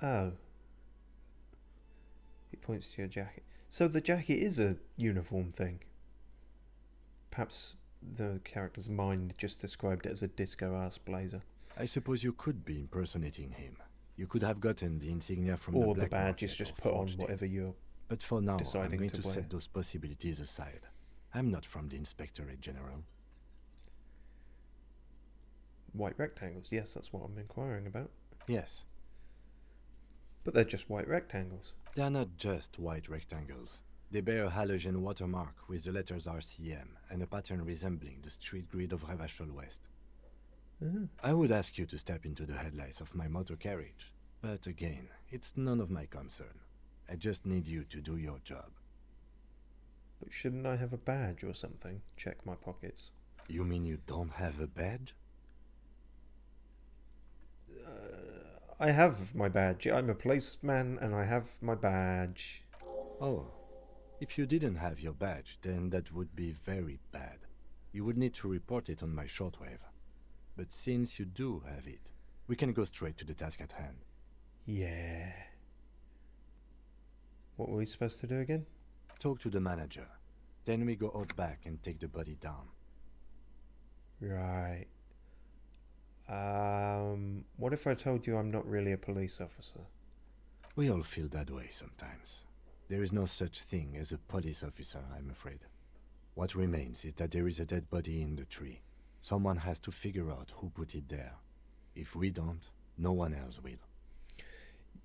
Oh. He points to your jacket. So the jacket is a uniform thing. Perhaps the character's mind just described it as a disco-ass blazer. I suppose you could be impersonating him. You could have gotten the insignia from Or the the black badge is market just or put on forged it. whatever you're But for now, I'm deciding going to to wear. set those possibilities aside. I'm not from the Inspectorate General. White rectangles. Yes, that's what I'm inquiring about. Yes, But they're just white rectangles. they're not just white rectangles. They bear a halogen watermark with the letters RCM and a pattern resembling the street grid of Revachol West. I would ask you to step into the headlights of my motor carriage, but again, it's none of my concern. I just need you to do your job. But shouldn't I have a badge or something? Check my pockets. You mean you don't have a badge? I have my badge. I'm a policeman and I have my badge. Oh, if you didn't have your badge, then that would be very bad. You would need to report it on my shortwave. But since you do have it, we can go straight to the task at hand. Yeah. What were we supposed to do again? Talk to the manager. Then we go out back and take the body down. Right. What if I told you I'm not really a police officer? We all feel that way sometimes. There is no such thing as a police officer, I'm afraid. What remains is that there is a dead body in the tree. Someone has to figure out who put it there. If we don't, no one else will.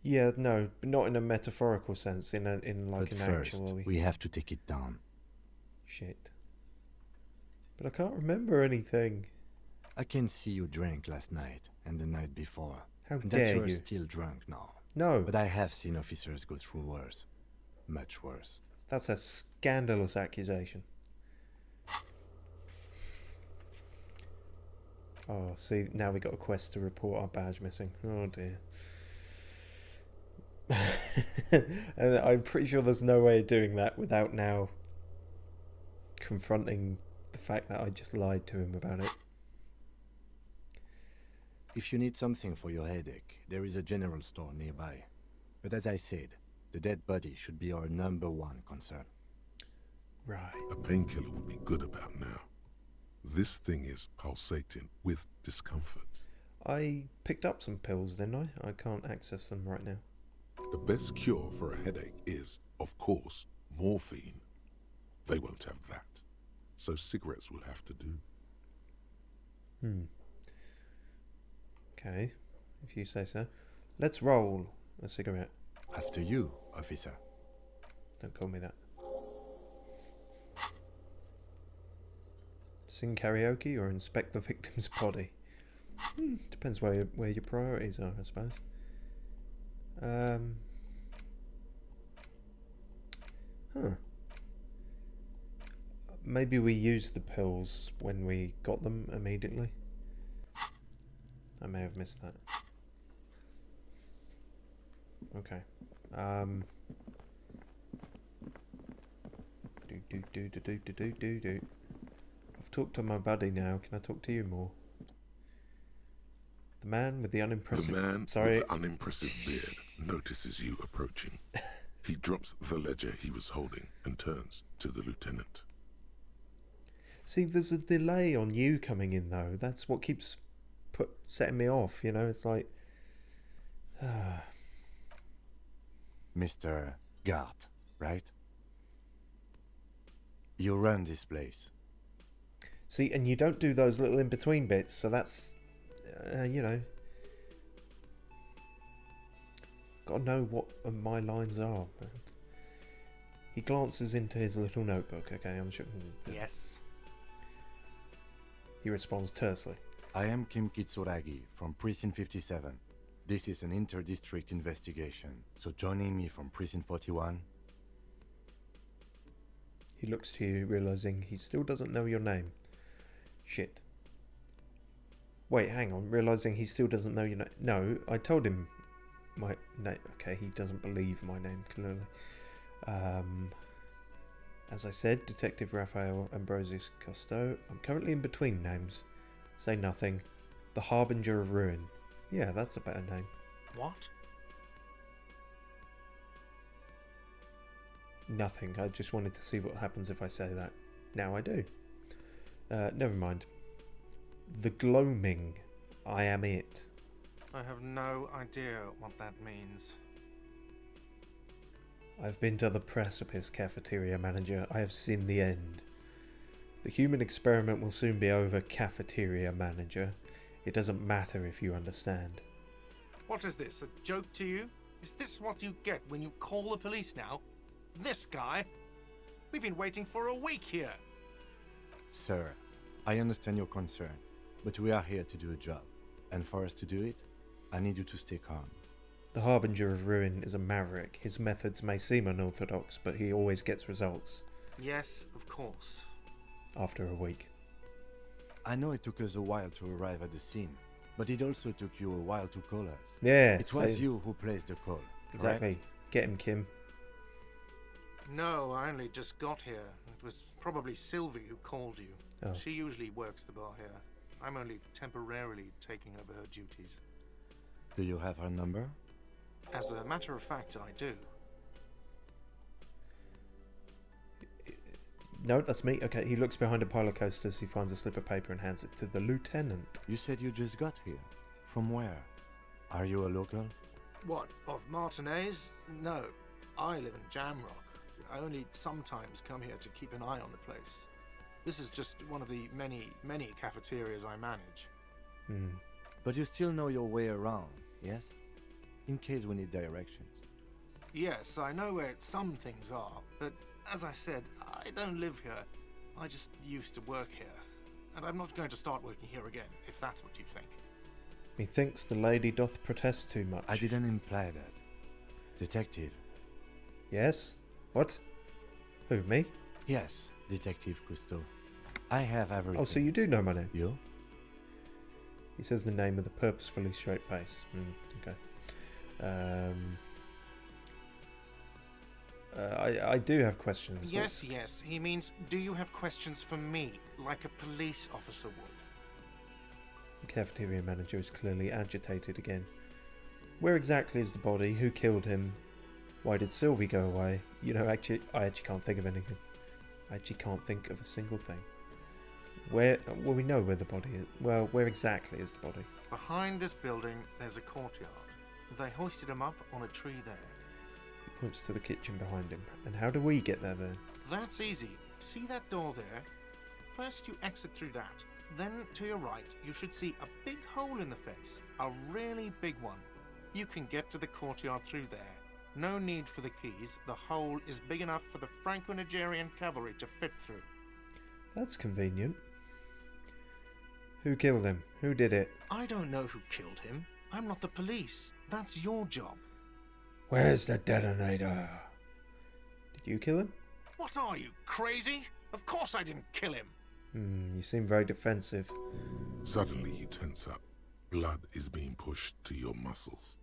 Yeah, no, but not in a metaphorical sense, in like But an first, actual... we have to take it down. Shit. But I can't remember anything. I can see you drank last night and the night before. How and that dare you are you? still drunk now. No, But I have seen officers go through worse. Much worse. that's a scandalous accusation. Oh, see, now we got a quest to report our badge missing. Oh dear. And I'm pretty sure there's no way of doing that without now confronting the fact that I just lied to him about it. If you need something for your headache, there is a general store nearby. But as I said, the dead body should be our #1 concern. Right. A painkiller would be good about now. This thing is pulsating with discomfort. I picked up some pills, didn't I? I can't access them right now. The best cure for a headache is, of course, morphine. They won't have that, so cigarettes will have to do. Okay, if you say so. Let's roll a cigarette. After you, officer. Don't call me that. Sing karaoke or inspect the victim's body? Depends where your priorities are, I suppose. Maybe we used the pills when we got them immediately. I may have missed that. Okay. Do. I've talked to my buddy now. Can I talk to you more? The man with the unimpressive... The man Sorry. with the unimpressive beard notices you approaching. He drops the ledger he was holding and turns to the lieutenant. See, there's a delay on you coming in, though. That's what keeps setting me off, you know? It's like... Mr. Guard, right? You run this place. See, and you don't do those little in-between bits, so that's... you know... Gotta know what my lines are. He glances into his little notebook, okay? I'm sure... Yes. He responds tersely. I am Kim Kitsuragi from Precinct 57. This is an inter-district investigation, so joining me from Precinct 41... He looks to you, realising he still doesn't know your name. Shit. Wait, hang on. Realising he still doesn't know your name. No, I told him my name. Okay, he doesn't believe my name, clearly. As I said, Detective Raphael Ambrosius Cousteau. I'm currently in between names. Say nothing. The Harbinger of Ruin. Yeah, that's a better name. What? Nothing. I just wanted to see what happens if I say that. Now I do. Never mind. The gloaming. I am it. I have no idea what that means. I've been to the precipice, cafeteria manager. I have seen the end. The human experiment will soon be over, cafeteria manager. It doesn't matter if you understand. What is this, a joke to you? Is this what you get when you call the police now? This guy? We've been waiting for a week here. Sir, I understand your concern, but we are here to do a job. And for us to do it, I need you to stay calm. The Harbinger of Ruin is a maverick. His methods may seem unorthodox, but he always gets results. Yes, of course. After a week. I know it took us a while to arrive at the scene, but it also took you a while to call us. Yeah. It was you who placed the call, Exactly. correct? Get him, Kim. No, I only just got here. It was probably Sylvie who called you. Oh. She usually works the bar here. I'm only temporarily taking over her duties. Do you have her number? As a matter of fact, I do. No, that's me. Okay, he looks behind a pile of coasters. He finds a slip of paper and hands it to the lieutenant. You said you just got here. From where? Are you a local? What, of Martinez? No, I live in Jamrock. I only sometimes come here to keep an eye on the place. This is just one of the many cafeterias I manage. But you still know your way around, yes? In case we need directions. Yes, I know where some things are, but as I said, I don't live here. I just used to work here. And I'm not going to start working here again, if that's what you think. Methinks the lady doth protest too much. I didn't imply that. Detective. Yes? What? Who, me? Yes, Detective Cousteau. I have everything. Oh, so you do know my name? You? He says the name with a purposefully straight face. Okay. I do have questions. Yes, yes. He means, do you have questions for me, like a police officer would? The cafeteria manager is clearly agitated again. Where exactly is the body? Who killed him? Why did Sylvie go away? You know, I actually can't think of anything. I actually can't think of a single thing. Where? Well, we know where the body is. Well, where exactly is the body? Behind this building, there's a courtyard. They hoisted him up on a tree there. He points to the kitchen behind him. And how do we get there then? That's easy. See that door there? First you exit through that. Then to your right, you should see a big hole in the fence. A really big one. You can get to the courtyard through there. No need for the keys. The hole is big enough for the Franco-Nigerian cavalry to fit through. That's convenient. Who killed him? Who did it? I don't know who killed him. I'm not the police. That's your job. Where's the detonator? Did you kill him? What are you, crazy? Of course I didn't kill him. You seem very defensive. Suddenly you tense up. Blood is being pushed to your muscles.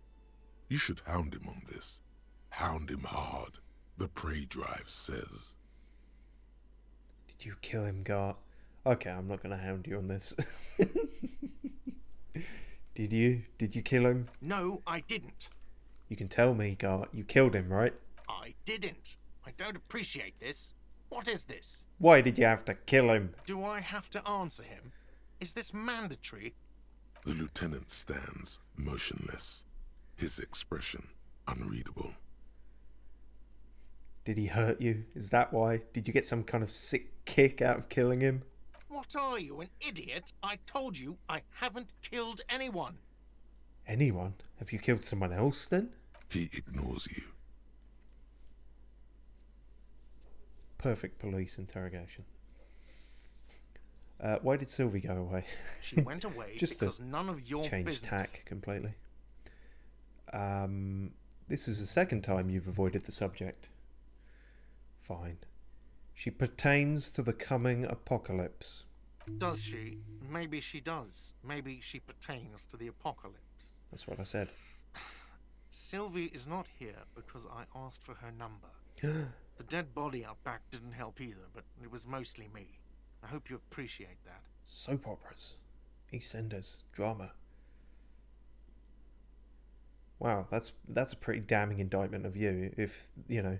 You should hound him on this. Hound him hard, the prey drive says. Did you kill him, Gart? Okay, I'm not going to hound you on this. Did you? Did you kill him? No, I didn't. You can tell me, Gart. You killed him, right? I didn't. I don't appreciate this. What is this? Why did you have to kill him? Do I have to answer him? Is this mandatory? The lieutenant stands motionless, his expression unreadable. Did he hurt you? Is that why? Did you get some kind of sick kick out of killing him? What are you, an idiot? I told you I haven't killed anyone. Anyone? Have you killed someone else then? He ignores you. Perfect police interrogation. Why did Sylvie go away? She went away Just because none of your change business. tack completely. This is the second time you've avoided the subject. Fine. She pertains to the coming apocalypse. Does she? Maybe she does. Maybe she pertains to the apocalypse. That's what I said. Sylvie is not here because I asked for her number. The dead body out back didn't help either, but it was mostly me. I hope you appreciate that. Soap operas. EastEnders. Drama. Wow, that's a pretty damning indictment of you. If, you know,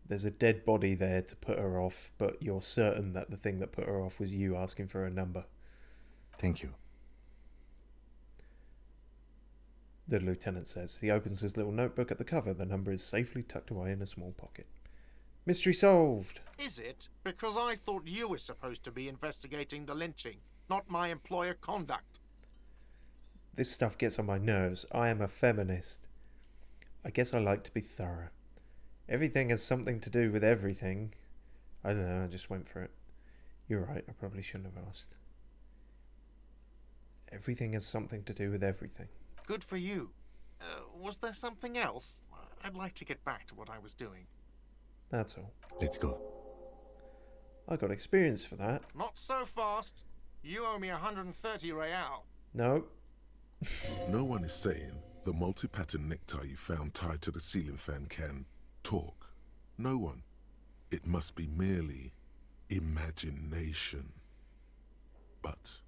there's a dead body there to put her off, but you're certain that the thing that put her off was you asking for her number. Thank you. The lieutenant says. He opens his little notebook at the cover. The number is safely tucked away in a small pocket. Mystery solved. Is it? Because I thought you were supposed to be investigating the lynching, not my employer conduct. This stuff gets on my nerves. I am a feminist. I guess I like to be thorough. Everything has something to do with everything. I don't know, I just went for it. You're right, I probably shouldn't have asked. Everything has something to do with everything. Good for you. Was there something else? I'd like to get back to what I was doing. That's all. Let's go. I got experience for that. Not so fast. You owe me 130 real. No. No one is saying the multi-pattern necktie you found tied to the ceiling fan can talk. No one. It must be merely imagination. But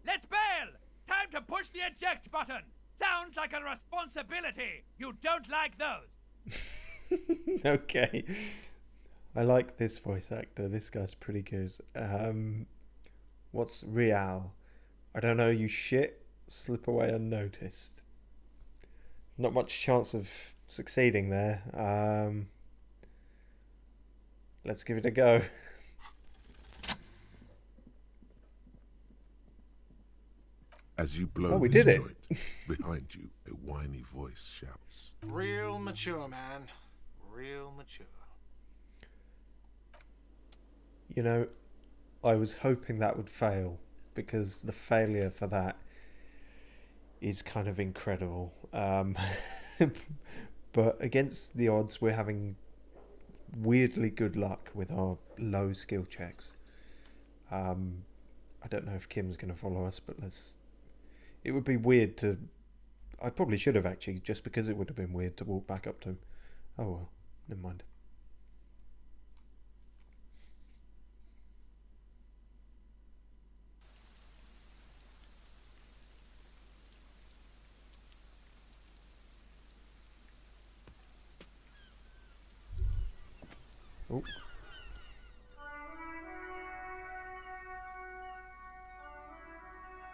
Let's bail! Time to push the eject button! Sounds like a responsibility! You don't like those! Okay. I like this voice actor. This guy's pretty good. What's real? I don't know, you shit. Slip away unnoticed. Not much chance of succeeding there. Let's give it a go. as you blow we this did it. joint, behind you a whiny voice shouts. Real mature, man. Real mature. You know, I was hoping that would fail, because the failure for that is kind of incredible. But against the odds, we're having weirdly good luck with our low skill checks. I don't know if Kim's going to follow us, but it would be weird to... I probably should have actually, just because it would have been weird to walk back up to him. Oh well, never mind. Oh.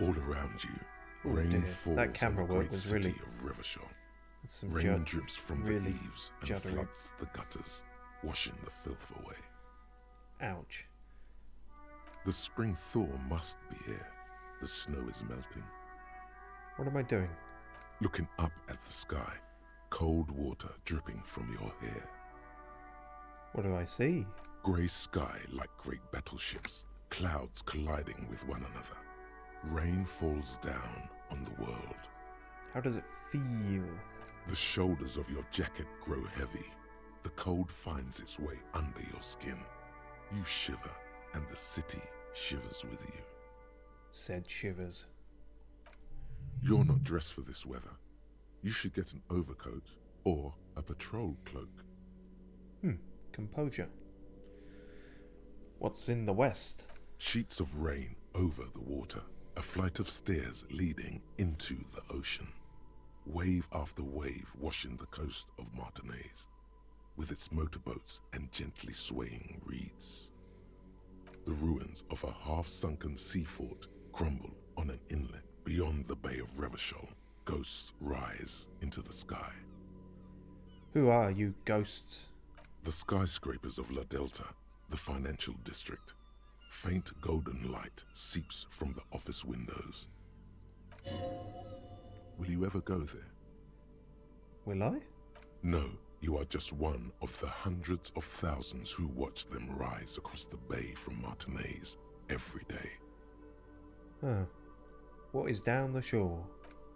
All around you, Oh rain dear, falls that on camera the work great was city really- of Revachol. Some Rain drips from really the eaves and juddery. floods the gutters, washing the filth away. Ouch. The spring thaw must be here. The snow is melting. What am I doing? Looking up at the sky, cold water dripping from your hair. What do I see? Grey sky like great battleships, clouds colliding with one another. Rain falls down on the world. How does it feel? The shoulders of your jacket grow heavy. The cold finds its way under your skin. You shiver, and the city shivers with you. Said shivers. You're not dressed for this weather. You should get an overcoat or a patrol cloak. Composure. What's in the west? Sheets of rain over the water. A flight of stairs leading into the ocean. Wave after wave washing the coast of Martinaise, with its motorboats and gently swaying reeds. The ruins of a half-sunken sea fort crumble on an inlet beyond the Bay of Revachol. Ghosts rise into the sky. Who are you, ghosts? The skyscrapers of La Delta, the financial district. Faint golden light seeps from the office windows. Will you ever go there? Will I? No, you are just one of the hundreds of thousands who watch them rise across the bay from Martinaise every day. Huh. What is down the shore?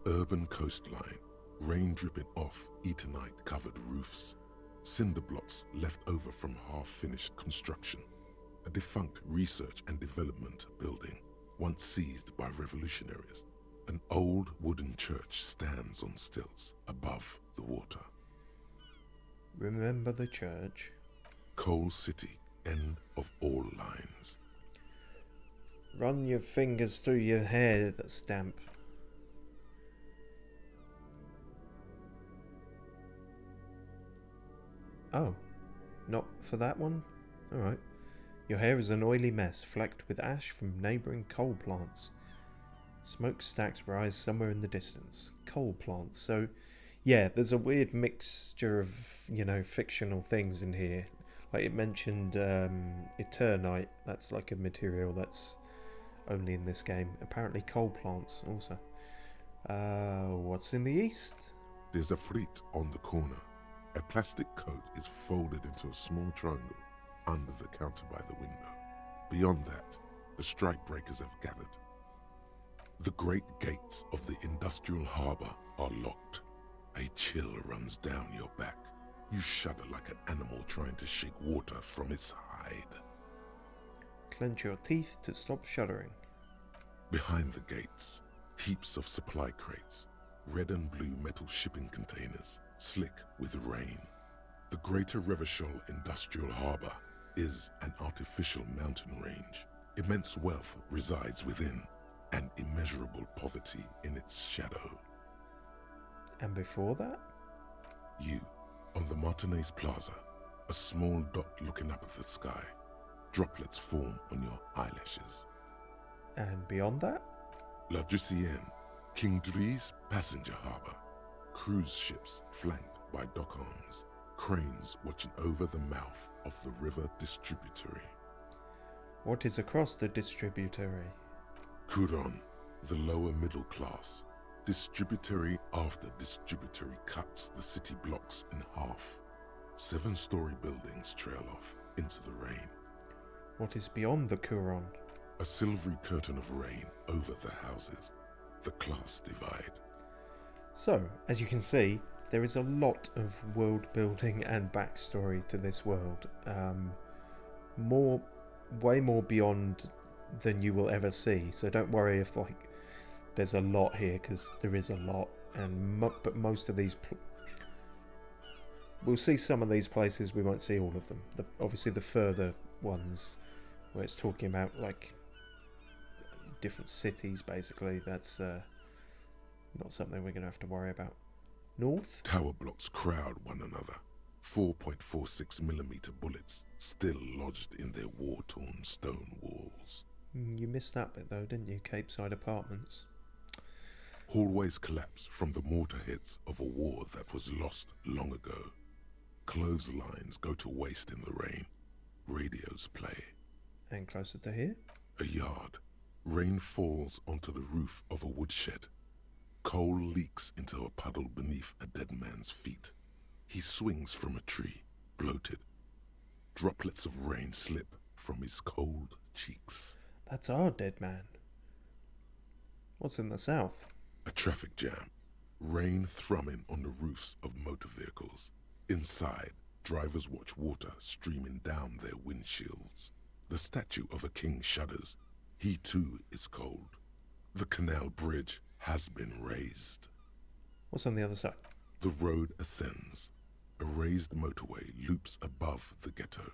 Urban coastline, rain dripping off Eternite-covered roofs. Cinder blocks left over from half-finished construction. A defunct research and development building, once seized by revolutionaries. An old wooden church stands on stilts above the water. Remember the church? Coal City, end of all lines. Run your fingers through your hair, that stamp. Oh, not for that one? Alright. Your hair is an oily mess, flecked with ash from neighbouring coal plants. Smokestacks rise somewhere in the distance. Coal plants. So, yeah, there's a weird mixture of, fictional things in here. Like it mentioned Eternite. That's like a material that's only in this game. Apparently coal plants also. What's in the east? There's a fleet on the corner. A plastic coat is folded into a small triangle under the counter by the window. Beyond that, the strike breakers have gathered. The great gates of the industrial harbour are locked. A chill runs down your back. You shudder like an animal trying to shake water from its hide. Clench your teeth to stop shuddering. Behind the gates, heaps of supply crates, red and blue metal shipping containers, slick with rain. The Greater Revachol Industrial Harbour is an artificial mountain range. Immense wealth resides within, and immeasurable poverty in its shadow. And before that? You, on the Martinaise Plaza, a small dot looking up at the sky. Droplets form on your eyelashes. And beyond that? La Drusienne, King Dries passenger harbour. Cruise ships flanked by dock arms. Cranes watching over the mouth of the river distributary. What is across the distributary? Couronne, the lower middle class. Distributary after distributary cuts the city blocks in half. 7-story buildings trail off into the rain. What is beyond the Couronne? A silvery curtain of rain over the houses. The class divide. So, as you can see, there is a lot of world building and backstory to this world. Way more beyond than you will ever see. So don't worry if there's a lot here, because there is a lot. And but most of these, we'll see some of these places. We won't see all of them. Obviously, the further ones, where it's talking about different cities, basically. That's not something we're going to have to worry about. North? Tower blocks crowd one another. 4.46mm bullets still lodged in their war-torn stone walls. You missed that bit though, didn't you? Capeside Apartments. Hallways collapse from the mortar hits of a war that was lost long ago. Clotheslines go to waste in the rain. Radios play. And closer to here? A yard. Rain falls onto the roof of a woodshed. Coal leaks into a puddle beneath a dead man's feet. He swings from a tree, bloated. Droplets of rain slip from his cold cheeks. That's our dead man. What's in the south? A traffic jam. Rain thrumming on the roofs of motor vehicles. Inside, drivers watch water streaming down their windshields. The statue of a king shudders. He too is cold. The canal bridge has been raised. What's on the other side? The road ascends. A raised motorway loops above the ghetto.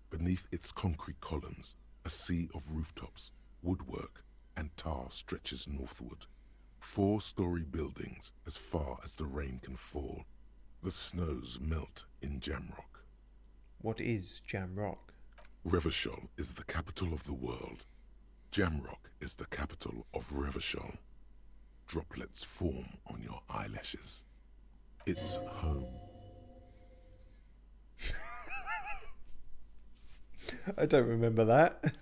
Beneath its concrete columns, a sea of rooftops, woodwork, and tar stretches northward. 4-story buildings as far as the rain can fall. The snows melt in Jamrock. What is Jamrock? Revachol is the capital of the world. Jamrock is the capital of Revachol. Droplets form on your eyelashes. It's home. I don't remember that.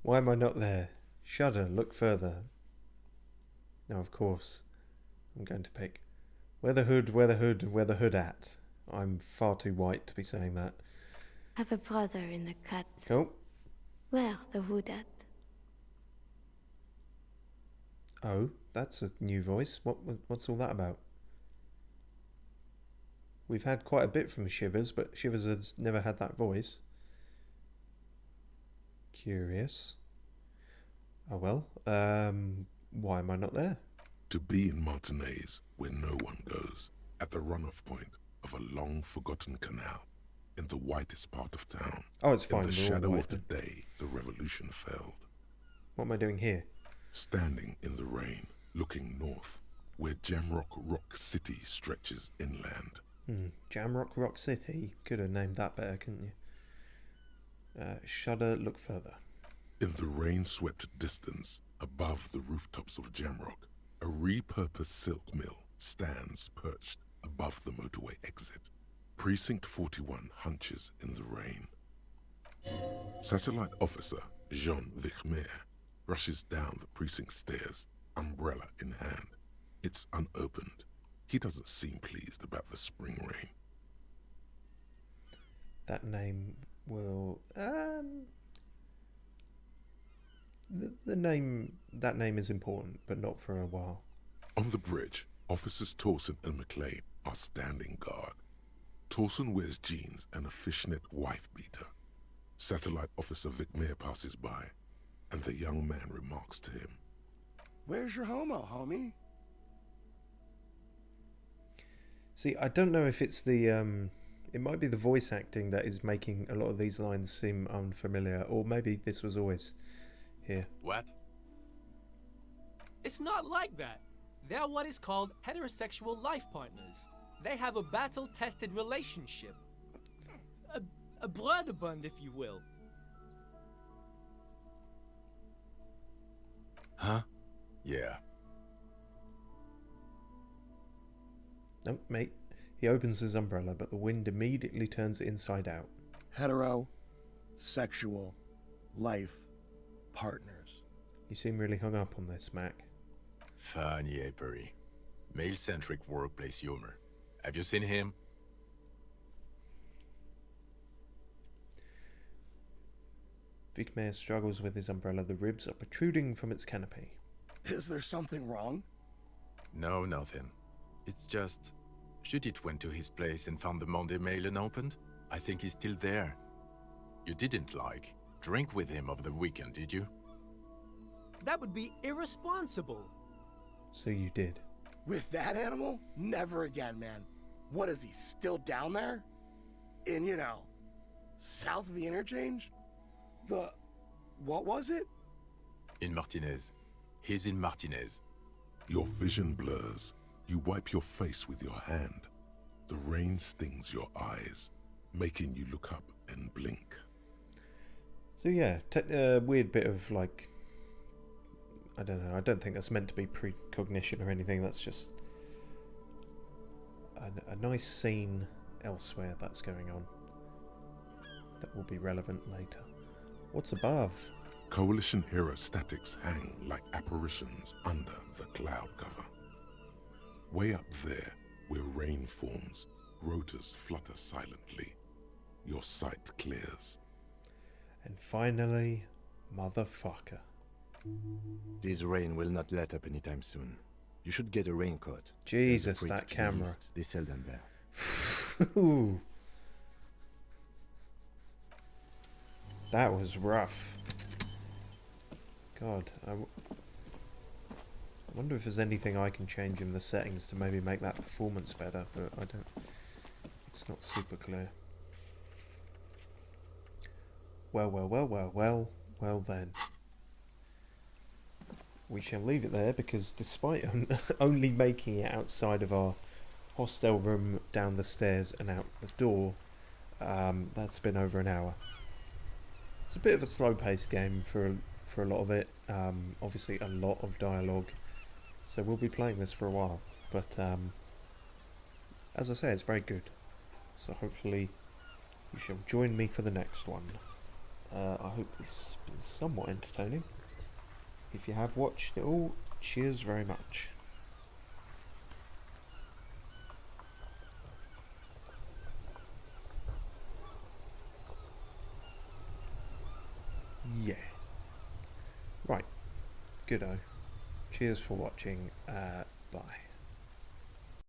Why am I not there? Shudder, look further. Now, of course, I'm going to pick where the hood at. I'm far too white to be saying that. Have a brother in the cut. Oh. Where the hood at? Oh, that's a new voice. What's all that about? We've had quite a bit from Shivers, but Shivers has never had that voice. Curious. Oh well, why am I not there? To be in Martinez, where no one goes, at the runoff point of a long-forgotten canal, in the whitest part of town. Oh, it's fine. In the shadow of the day, the revolution failed. What am I doing here? Standing in the rain, looking north, where Jamrock Rock City stretches inland. Jamrock Rock City. Could have named that better, couldn't you? Shudder, look further. In the rain-swept distance, above the rooftops of Jamrock, a repurposed silk mill stands perched above the motorway exit. Precinct 41 hunches in the rain. Satellite officer Jean Vichmer rushes down the precinct stairs, umbrella in hand. It's unopened. He doesn't seem pleased about the spring rain. That name will... That name is important, but not for a while. On the bridge, officers Torsen and MacLeod are standing guard. Torsen wears jeans and a fishnet wife-beater. Satellite officer Vichmer passes by, and the young man remarks to him, "Where's your homo, homie?" See, I don't know if it's the... it might be the voice acting that is making a lot of these lines seem unfamiliar, or maybe this was always here. What? It's not like that. They're what is called heterosexual life partners. They have a battle-tested relationship. A blood bond, if you will. Huh? Yeah. No, mate. He opens his umbrella, but the wind immediately turns it inside out. Hetero, sexual, life, partners. You seem really hung up on this, Mac. Funny apery. Male-centric workplace humor. Have you seen him? Vichmer struggles with his umbrella. The ribs are protruding from its canopy. Is there something wrong? No, nothing. It's just... Judith went to his place and found the Monday mail unopened. I think he's still there. You didn't, drink with him over the weekend, did you? That would be irresponsible. So you did. With that animal? Never again, man. What is he, still down there? In, south of the interchange? What was it? In Martinez. He's in Martinez. Your vision blurs. You wipe your face with your hand. The rain stings your eyes. making you look up and blink. So yeah, weird bit of like, I don't know, I don't think that's meant to be precognition or anything, that's just a nice scene elsewhere that's going on that will be relevant later. What's above? Coalition-era statics hang like apparitions under the cloud cover. Way up there, where rain forms, rotors flutter silently. Your sight clears. And finally, motherfucker. This rain will not let up anytime soon. You should get a raincoat. Jesus, that camera. They sell them there. Ooh. That was rough. God, I wonder if there's anything I can change in the settings to maybe make that performance better, but I don't. It's not super clear. Well then. We shall leave it there because despite only making it outside of our hostel room, down the stairs and out the door, that's been over an hour. It's a bit of a slow-paced game for a lot of it. Obviously a lot of dialogue, so we'll be playing this for a while. But as I say, it's very good. So hopefully you shall join me for the next one. I hope it's been somewhat entertaining. If you have watched it all, cheers very much. Yeah. Right. Goodo. Cheers for watching. Bye.